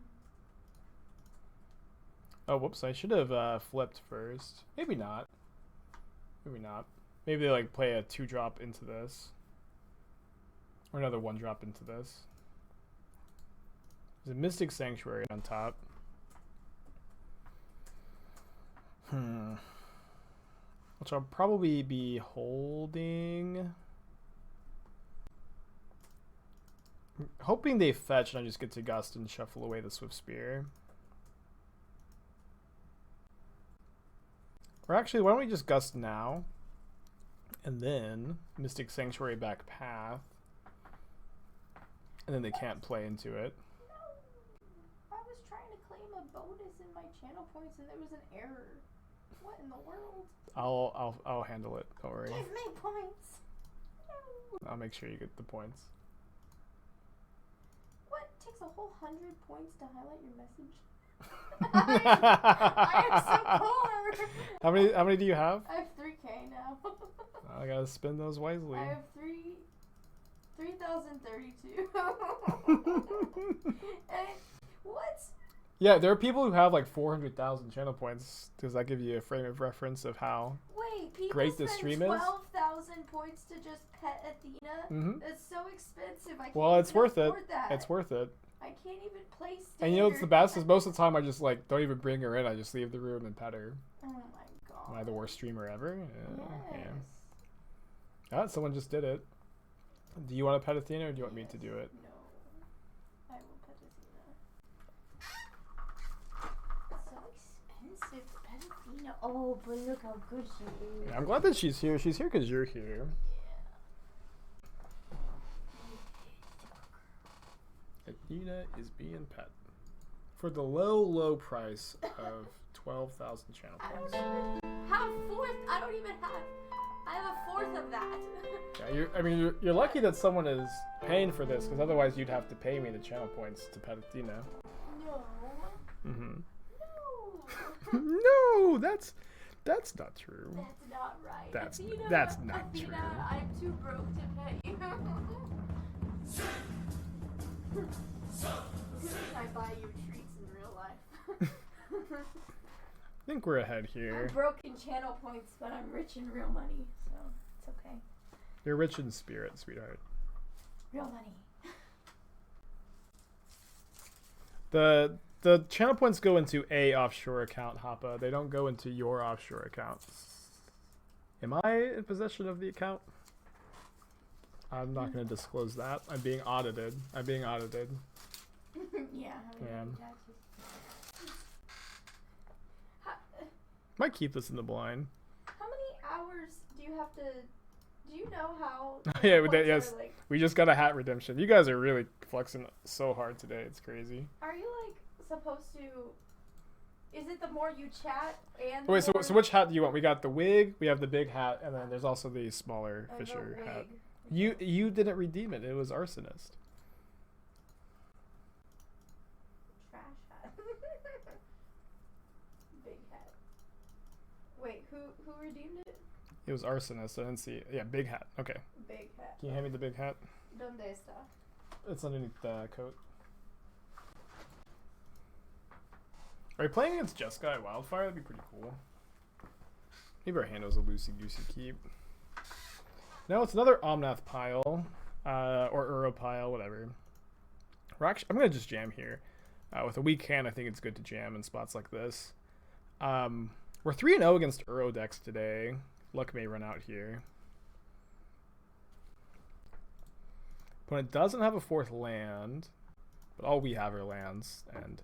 Oh, whoops! I should have flipped first. Maybe not. Maybe not. Maybe they like play a 2-drop into this, or another 1-drop into this. There's a Mystic Sanctuary on top. Which I'll probably be holding. I'm hoping they fetch and I just get to Gust and shuffle away the Swift Spear. Or actually, why don't we just Gust now? And then Mystic Sanctuary back path. And then they can't play into it. No! I was trying to claim a bonus in my channel points and there was an error. What in the world? I'll handle it. Don't worry. Give me points. No. I'll make sure you get the points. What? It takes a whole 100 points to highlight your message? I am so poor. How many do you have? I have 3K now. I gotta spend those wisely. I have 3,032. What? Yeah, there are people who have like 400,000 channel points. Does that give you a frame of reference of how people great this stream is? 12,000 points to just pet Athena? Mm-hmm. That's so expensive. I can't Well, it's even worth it. afford that. It's worth it. I can't even play standard. And you know what's the best is most of the time I just like don't even bring her in. I just leave the room and pet her. Oh my god. Am I the worst streamer ever? Yes. Yeah. Someone just did it. Do you want to pet Athena or do you want me to do it? No. I will pet Athena. It's so expensive to pet Athena. Oh, but look how good she is. Yeah, I'm glad that she's here. She's here because you're here. Athena is being pet for the low price of 12,000 channel points. I don't even have a fourth. I don't even have. I have a fourth of that. Yeah, you're lucky that someone is paying for this because otherwise you'd have to pay me the channel points to pet Athena. No. Mm-hmm. No. No, that's not true. That's not right. That's not Athena, true. I'm too broke to pay you. I buy you treats in real life. I think we're ahead here. I'm broke in channel points, but I'm rich in real money, so it's okay. You're rich in spirit, sweetheart. Real money. The channel points go into a offshore account, Hoppa. They don't go into your offshore account. Am I in possession of the account? I'm not going to disclose that. I'm being audited. Yeah. Might keep this in the blind. How many hours do you have to? Do you know how? Yeah, yes. like, we just got a hat redemption. You guys are really flexing so hard today. It's crazy. Are you like supposed to? Is it the more you chat and? Wait, so which hat do you want? We got the wig, we have the big hat, and then there's also the smaller Fisher hat. You didn't redeem it. It was Arsonist. Trash hat. Big hat. Wait, who redeemed it? It was Arsonist. I didn't see it. Yeah, big hat. Okay. Big hat. Can you hand me the big hat? Donde está? It's underneath the coat. Are you playing against Jeskai at Wildfire? That'd be pretty cool. Maybe our hand was a loosey-goosey keep. No, it's another Omnath pile. Or Uro pile, whatever. I'm going to just jam here. With a weak hand, I think it's good to jam in spots like this. We're 3-0 against Uro decks today. Luck may run out here. Opponent doesn't have a fourth land, but all we have are lands, and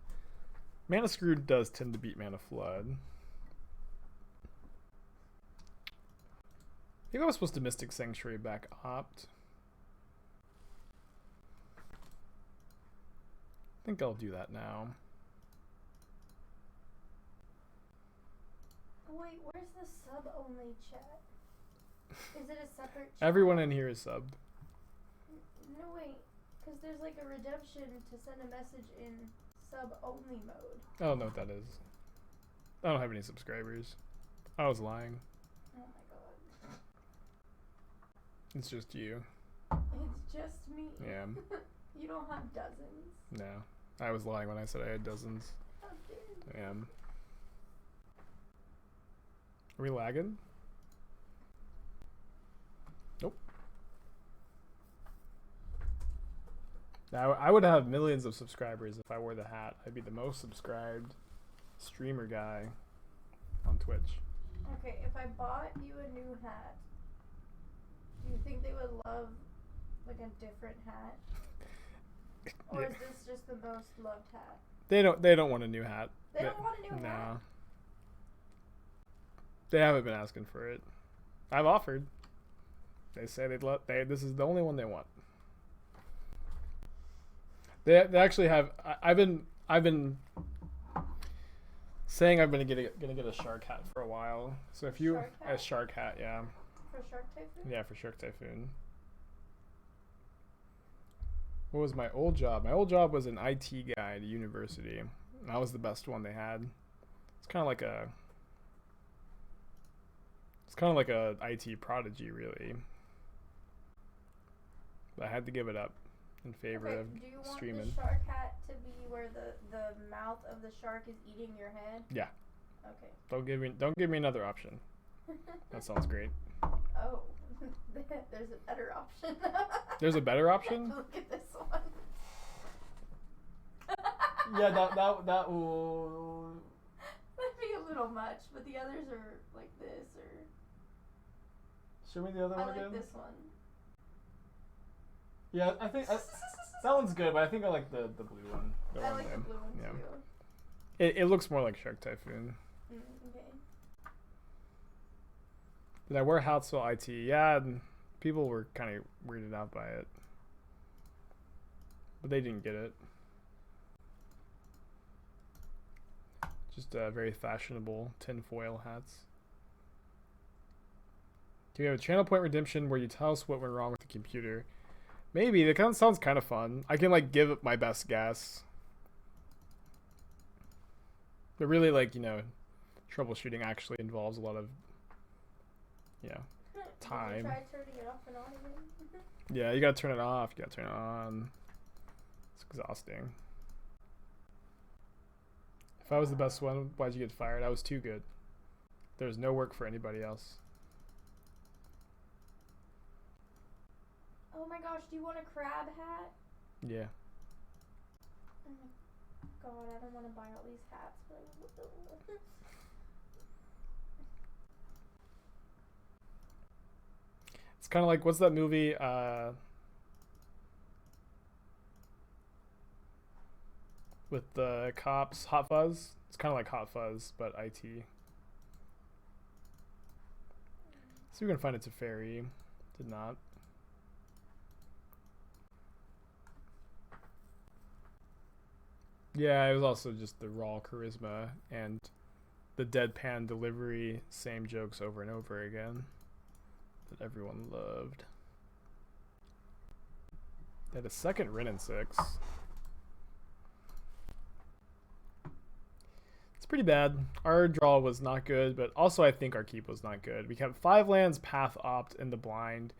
Mana Screw does tend to beat Mana Flood. I think I was supposed to Mystic Sanctuary back opt. I think I'll do that now. Wait, where's the sub-only chat? Is it a separate chat? Everyone in here is subbed. No, wait. Because there's like a redemption to send a message in sub-only mode. I don't know what that is. I don't have any subscribers. I was lying. Oh my god. It's just you. It's just me. Yeah. You don't have dozens. No. I was lying when I said I had dozens. How dare you? I am. Are we lagging? Nope. Now, I would have millions of subscribers if I wore the hat. I'd be the most subscribed streamer guy on Twitch. Okay, if I bought you a new hat, do you think they would love like a different hat? Or Yeah. is this just the most loved hat? They don't want a new hat. They don't want a new hat? No. They haven't been asking for it. I've offered. They say this is the only one they want. They actually have. I've been saying I'm gonna get a shark hat for a while. So if you a shark hat, yeah. For Shark Typhoon? Yeah, for Shark Typhoon. What was my old job? My old job was an IT guy at a university. That was the best one they had. It's kind of like a IT prodigy, really. But I had to give it up in favor of do you want streaming. the shark hat to be where the mouth of the shark is eating your head? Yeah. Okay. Don't give me another option. That sounds great. Oh, there's a better option. There's a better option? Look at this one. Yeah, that will. That'd be a little much, but the others are like this or. Show me the other I one like again. this one. Yeah, I think that one's good, but I think I like the blue one. I like the blue one too. It looks more like Shark Typhoon. Okay. Did I wear hats while IT? Yeah, and people were kind of weirded out by it. But they didn't get it. Just very fashionable tinfoil hats. Do we have a channel point redemption where you tell us what went wrong with the computer? Maybe. That kind of sounds kind of fun. I can like give it my best guess. But really, like, troubleshooting actually involves a lot of, time. Did you try turning it off and on again? Yeah, you gotta turn it off. You gotta turn it on. It's exhausting. If I was the best one, why'd you get fired? I was too good. There was no work for anybody else. Oh my gosh, do you want a crab hat? Yeah. Oh my god, I don't want to buy all these hats. It's kind of like, what's that movie? With the cops, Hot Fuzz. It's kind of like Hot Fuzz, but IT. So we can find it to Teferi. Did not. Yeah, it was also just the raw charisma and the deadpan delivery, same jokes over and over again that everyone loved. They had a second Ren 6. It's pretty bad. Our draw was not good, but also I think our keep was not good. We kept 5 lands, path opt in the blind.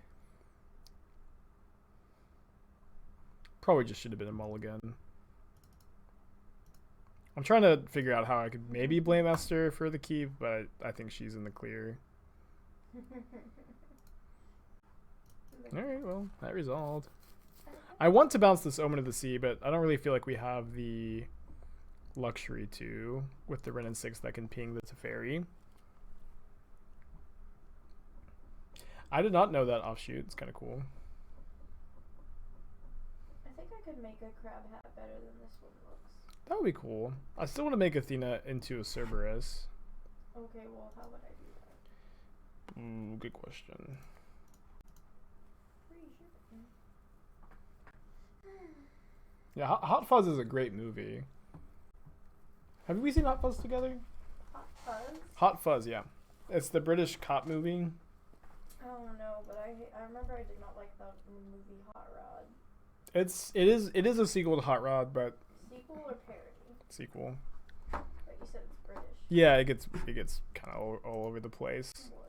Probably just should have been a mulligan. I'm trying to figure out how I could maybe blame Esther for the keep, but I think she's in the clear. Alright, well, that resolved. I want to bounce this Omen of the Sea, but I don't really feel like we have the luxury to with the Ren 6 that can ping the Teferi. I did not know that offshoot. It's kind of cool. I think I could make a crab hat better than this one looks. That would be cool. I still want to make Athena into a Cerberus. Okay, well, how would I do that? Ooh, good question. Yeah, Hot Fuzz is a great movie. Have we seen Hot Fuzz together? Hot Fuzz? Hot Fuzz, yeah. It's the British cop movie. I don't know, but I remember I did not like the movie Hot Rod. It is a sequel to Hot Rod, but Sequel or parody? Sequel. But you said it's British. Yeah, it gets kind of all over the place. What?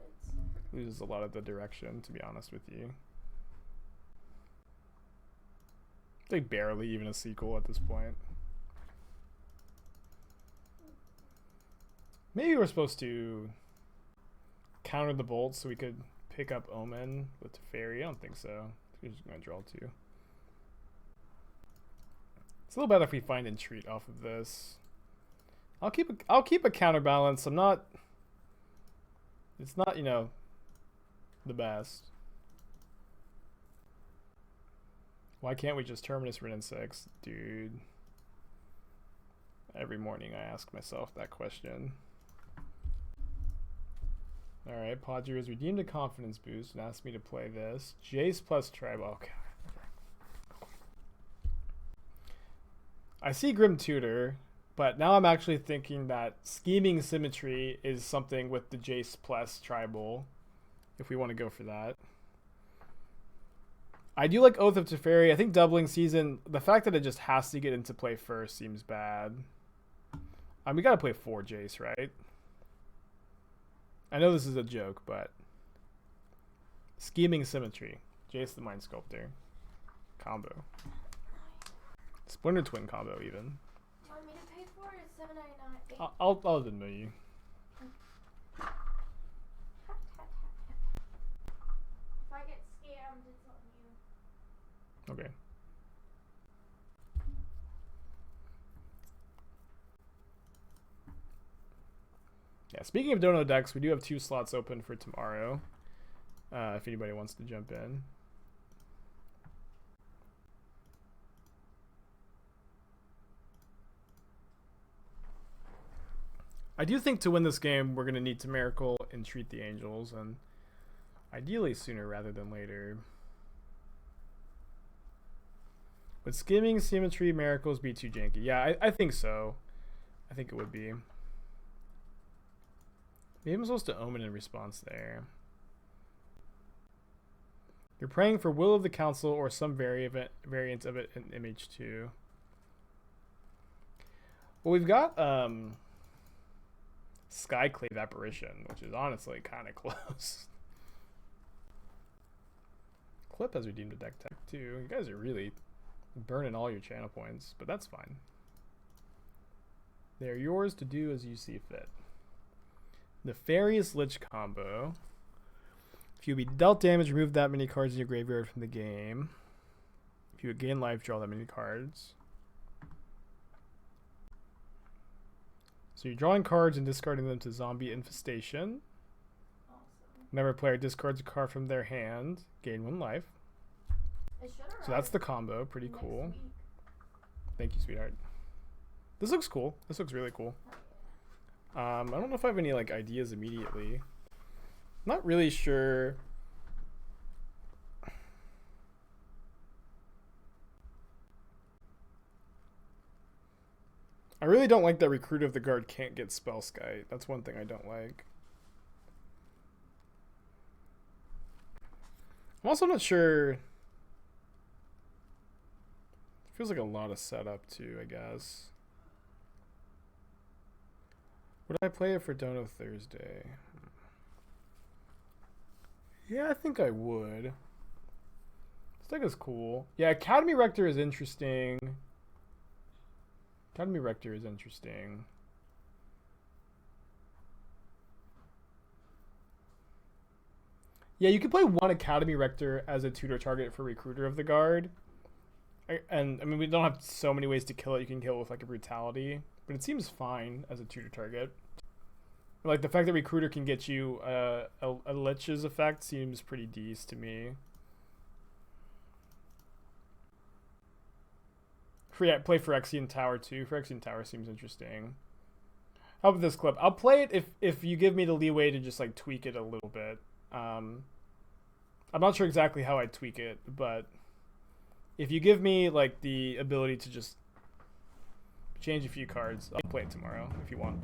Loses a lot of the direction, to be honest with you. They barely even a sequel at this point. Maybe we're supposed to counter the bolts so we could pick up Omen with Teferi. I don't think so. We're just gonna draw 2. It's a little better if we find Entreat off of this. I'll keep a counterbalance. It's not, you know, the best. Why can't we just Terminus Rin 6? Dude. Every morning I ask myself that question. Alright, Podger has redeemed a confidence boost and asked me to play this. Jace plus Tribe. Okay. I see Grim Tutor, but now I'm actually thinking that Scheming Symmetry is something with the Jace plus Tribal, if we want to go for that. I do like Oath of Teferi. I think Doubling Season, the fact that it just has to get into play first seems bad. We gotta play 4 Jace, right? I know this is a joke, but Scheming Symmetry. Jace the Mind Sculptor. Combo. Splinter Twin combo, even. Do you want me to pay for it? It's $7.99. I'll Venmo you. If I get scammed, it's on you. Okay. Yeah, speaking of Dono decks, we do have 2 slots open for tomorrow. If anybody wants to jump in. I do think to win this game, we're going to need to Miracle Entreat the Angels, and ideally sooner rather than later. Would Scheming Symmetry Miracles be too janky? Yeah, I think so. I think it would be. Maybe I'm supposed to Omen in response there. You're praying for Will of the Council or some variant of it in Image 2. Well, we've got Skyclave Apparition, which is honestly kind of close. Clip has redeemed a deck tech too. You guys are really burning all your channel points, but that's fine. They're yours to do as you see fit. Nefarious Lich combo. If you be dealt damage, remove that many cards in your graveyard from the game. If you would gain life, draw that many cards. So you're drawing cards and discarding them to Zombie Infestation. Awesome. Whenever a player discards a card from their hand, gain 1 life. So that's the combo. Pretty cool. Week. Thank you, sweetheart. This looks cool. This looks really cool. I don't know if I have any like ideas immediately. Not really sure. I really don't like that Recruit of the Guard can't get Spellskite. That's one thing I don't like. I'm also not sure. Feels like a lot of setup too, I guess. Would I play it for Dono Thursday? Yeah, I think I would. This deck is cool. Yeah, Academy Rector is interesting. Academy Rector is interesting. Yeah, you can play 1 Academy Rector as a tutor target for Recruiter of the Guard. And I mean, we don't have so many ways to kill it. You can kill it with like a Brutality, but it seems fine as a tutor target. Like the fact that Recruiter can get you a Lich's effect seems pretty decent to me. Play Phyrexian Tower too. Phyrexian Tower seems interesting. How about this clip? I'll play it if you give me the leeway to just like tweak it a little bit. I'm not sure exactly how I'd tweak it, but if you give me like the ability to just change a few cards, I'll play it tomorrow if you want.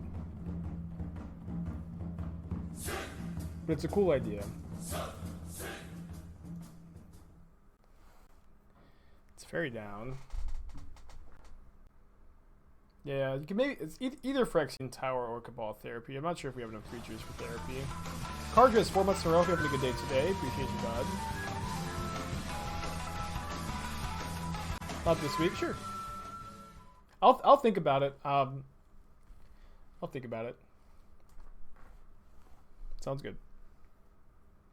But it's a cool idea. Teferi down. Yeah, you can maybe it's either Phyrexian Tower or Cabal Therapy. I'm not sure if we have enough creatures for therapy. Cardress, 4 months in a row. If you're having a good day today, appreciate you, bud. Not this week, sure. I'll think about it. I'll think about it. Sounds good.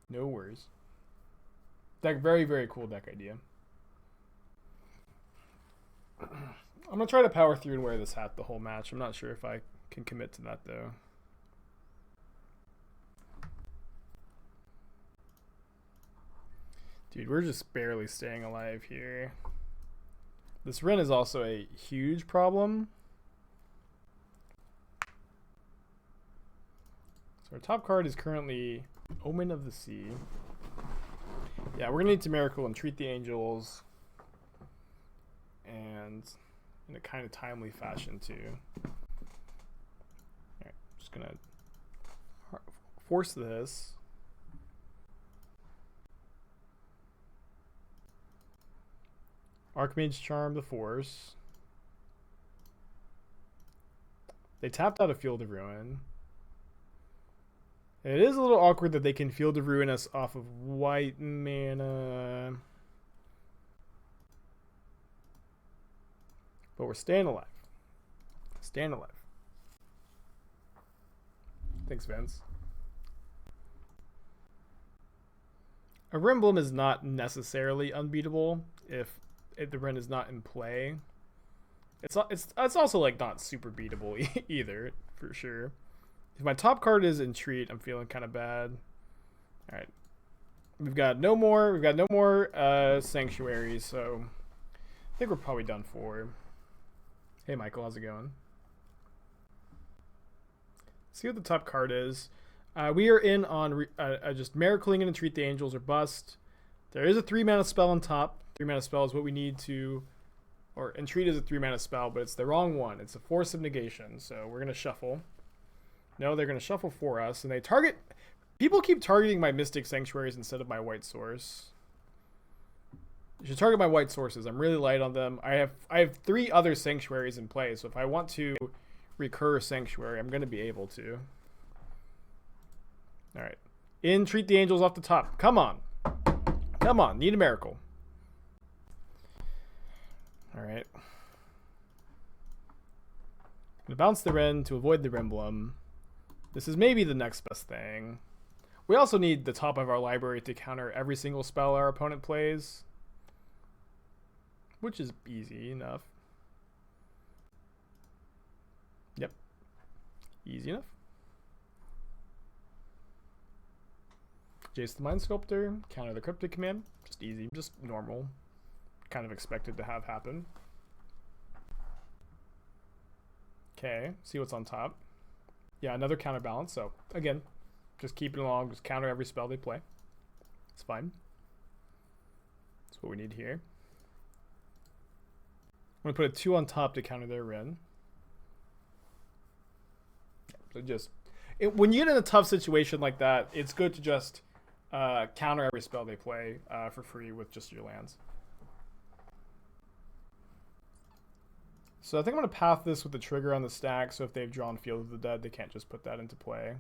No worries. Deck, very, very cool deck idea. I'm gonna try to power through and wear this hat the whole match. I'm not sure if I can commit to that though. Dude, we're just barely staying alive here. This Ren is also a huge problem. So our top card is currently Omen of the Sea. Yeah, we're gonna need to Miracle and Entreat the Angels. And in a kind of timely fashion too. Alright, just gonna force this. Archmage Charm the Force. They tapped out a Field of Ruin. It is a little awkward that they can Field of Ruin us off of white mana. But we're staying alive. Staying alive. Thanks, Vince. A Rimblem is not necessarily unbeatable if the Ren is not in play. It's also like not super beatable either, for sure. If my top card is Entreat, I'm feeling kind of bad. All right, we've got no more sanctuaries, so I think we're probably done for. Hey Michael, how's it going? See what the top card is. We are in on just Miracling and Entreat the Angels or bust. There is a 3-mana spell on top. 3-mana spell is what we need to, or Entreat is a 3-mana spell, but it's the wrong one. It's a Force of Negation, so we're gonna shuffle. No, they're gonna shuffle for us, and they target. People keep targeting my Mystic Sanctuaries instead of my white source. You should target my white sources. I'm really light on them. I have 3 other sanctuaries in play, so if I want to recur Sanctuary, I'm gonna be able to. All right, Entreat the Angels off the top. Come on, come on. Need a miracle. All right. I'm gonna bounce the Ren to avoid the Rimblem. This is maybe the next best thing. We also need the top of our library to counter every single spell our opponent plays, which is easy enough. Yep. Easy enough. Jace the Mind Sculptor, counter the Cryptic Command. Just easy, just normal. Kind of expected to have happen. Okay, see what's on top. Yeah, another Counterbalance. So, again, just keep it along. Just counter every spell they play. It's fine. That's what we need here. I'm going to put a 2 on top to counter their Ren. So just, when you get in a tough situation like that, it's good to just counter every spell they play for free with just your lands. So I think I'm going to path this with the trigger on the stack, so if they've drawn Field of the Dead, they can't just put that into play.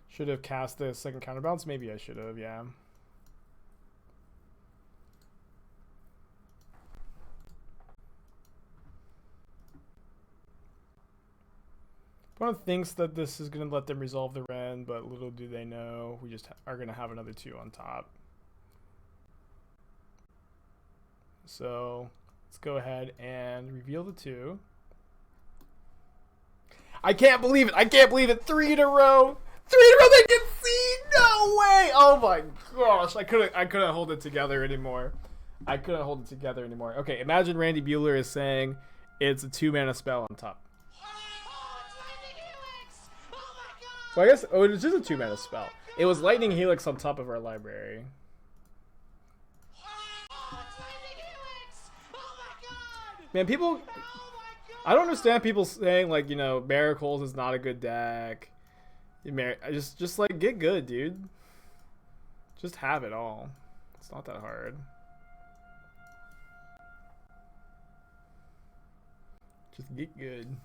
Should have cast the second Counterbalance? Maybe I should have, yeah. Opponent thinks that this is going to let them resolve the Ren, but little do they know, we just are going to have another 2 on top. So let's go ahead and reveal the 2. I can't believe it. I can't believe it. 3 in a row. 3 in a row they can see. No way. Oh my gosh. I couldn't hold it together anymore. Okay, imagine Randy Bueller is saying it's a 2-mana spell on top. Well, I guess it was just a 2-mana spell. It was Lightning Helix on top of our library. Man, people, I don't understand people saying, like, you know, Miracles is not a good deck. Just like, get good, dude. Just have it all. It's not that hard. Just get good.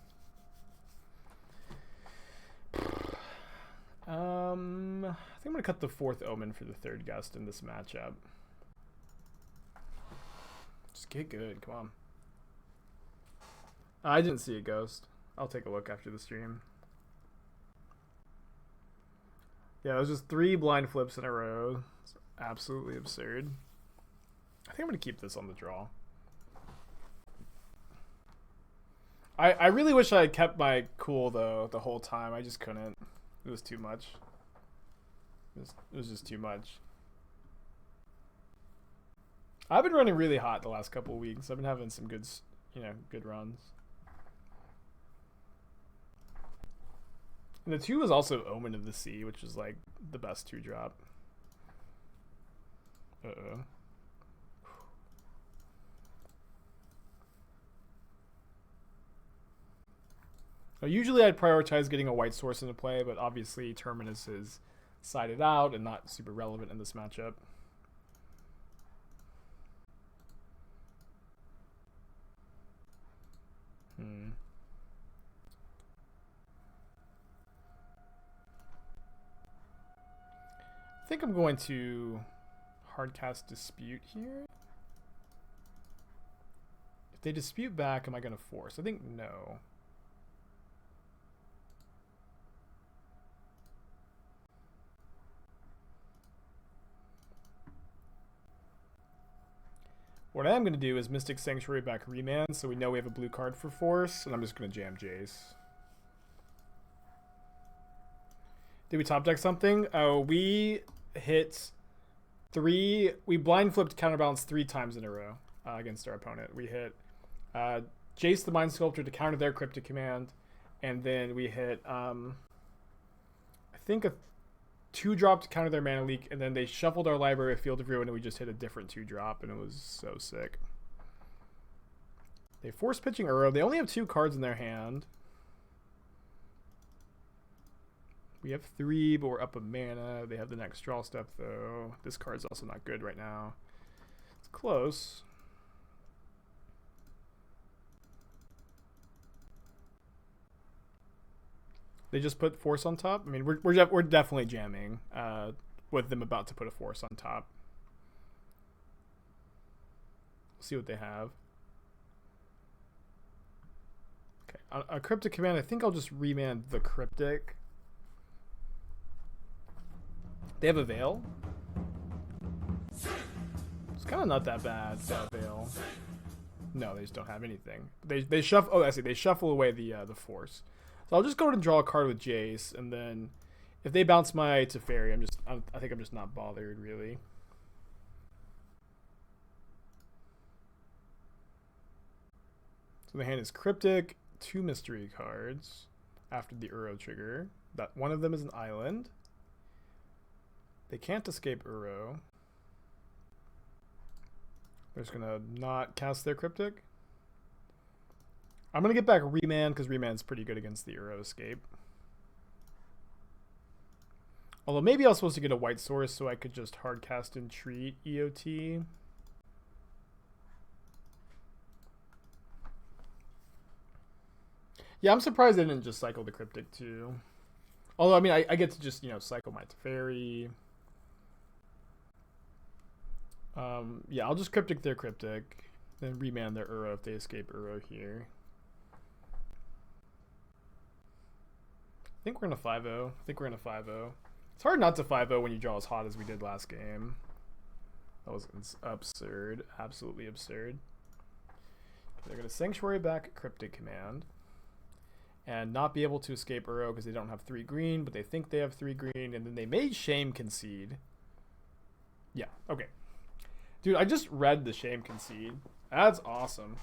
I think I'm gonna cut the 4th Omen for the 3rd Gust in this matchup. Just get good, come on. I didn't see a ghost. I'll take a look after the stream. Yeah, it was just 3 blind flips in a row. It's absolutely absurd. I think I'm gonna keep this on the draw. I really wish I had kept my cool though the whole time. I just couldn't. It was too much. It was just too much. I've been running really hot the last couple of weeks. I've been having some good, good runs. And the 2 was also Omen of the Sea, which is like the best 2-drop. Uh-oh. Usually I'd prioritize getting a white source into play, but obviously Terminus is sided out and not super relevant in this matchup. I think I'm going to hardcast Dispute here. If they dispute back, am I going to force? I think no. What I am going to do is Mystic Sanctuary back Remand, so we know we have a blue card for force, and I'm just going to jam Jace. Did we top deck something? Oh, we hit 3... We blind flipped Counterbalance 3 times in a row against our opponent. We hit Jace the Mind Sculptor to counter their Cryptic Command, and then we hit, I think, a 2-drop to counter their Mana Leak, and then they shuffled our library of Field of Ruin, and we just hit a different 2-drop, and it was so sick. They force pitching Uro. They only have 2 cards in their hand. We have 3, but we're up a mana. They have the next draw step, though. This card's also not good right now. It's close. They just put force on top. I mean, we're definitely jamming with them about to put a force on top. See what they have. Okay, a Cryptic Command. I think I'll just remand the Cryptic. They have a Veil. It's kind of not that bad. That Veil. No, they just don't have anything. They shuffle. Oh, I see. They shuffle away the force. So I'll just go ahead and draw a card with Jace, and then if they bounce my Teferi, I think I'm just not bothered really. So the hand is Cryptic, 2 mystery cards after the Uro trigger. That one of them is an island. They can't escape Uro. They're just gonna not cast their Cryptic. I'm gonna get back Remand because Remand's pretty good against the Uro escape. Although maybe I was supposed to get a white source so I could just hardcast Entreat EOT. Yeah, I'm surprised they didn't just cycle the Cryptic too. Although, I mean, I get to just, cycle my Teferi. Yeah, I'll just Cryptic their Cryptic. Then Remand their Uro if they escape Uro here. I think we're going to 5-0. It's hard not to 5-0 when you draw as hot as we did last game. That was absurd. Absolutely absurd. They're going to Sanctuary back Cryptic Command. And not be able to escape Uro because they don't have 3 green, but they think they have 3 green, and then they may Shame Concede. Yeah, okay. Dude, I just read the Shame Concede. That's awesome.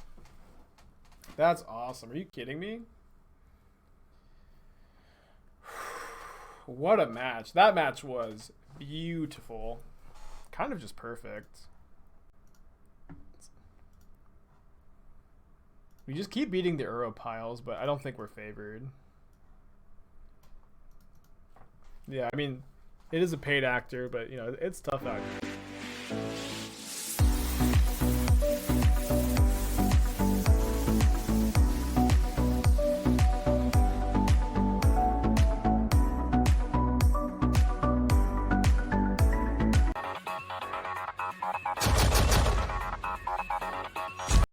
That's awesome. Are you kidding me? What a match. That match was beautiful. Kind of just perfect. We just keep beating the Uro piles, but I don't think we're favored. Yeah, I mean, it is a paid actor, but, it's tough out here.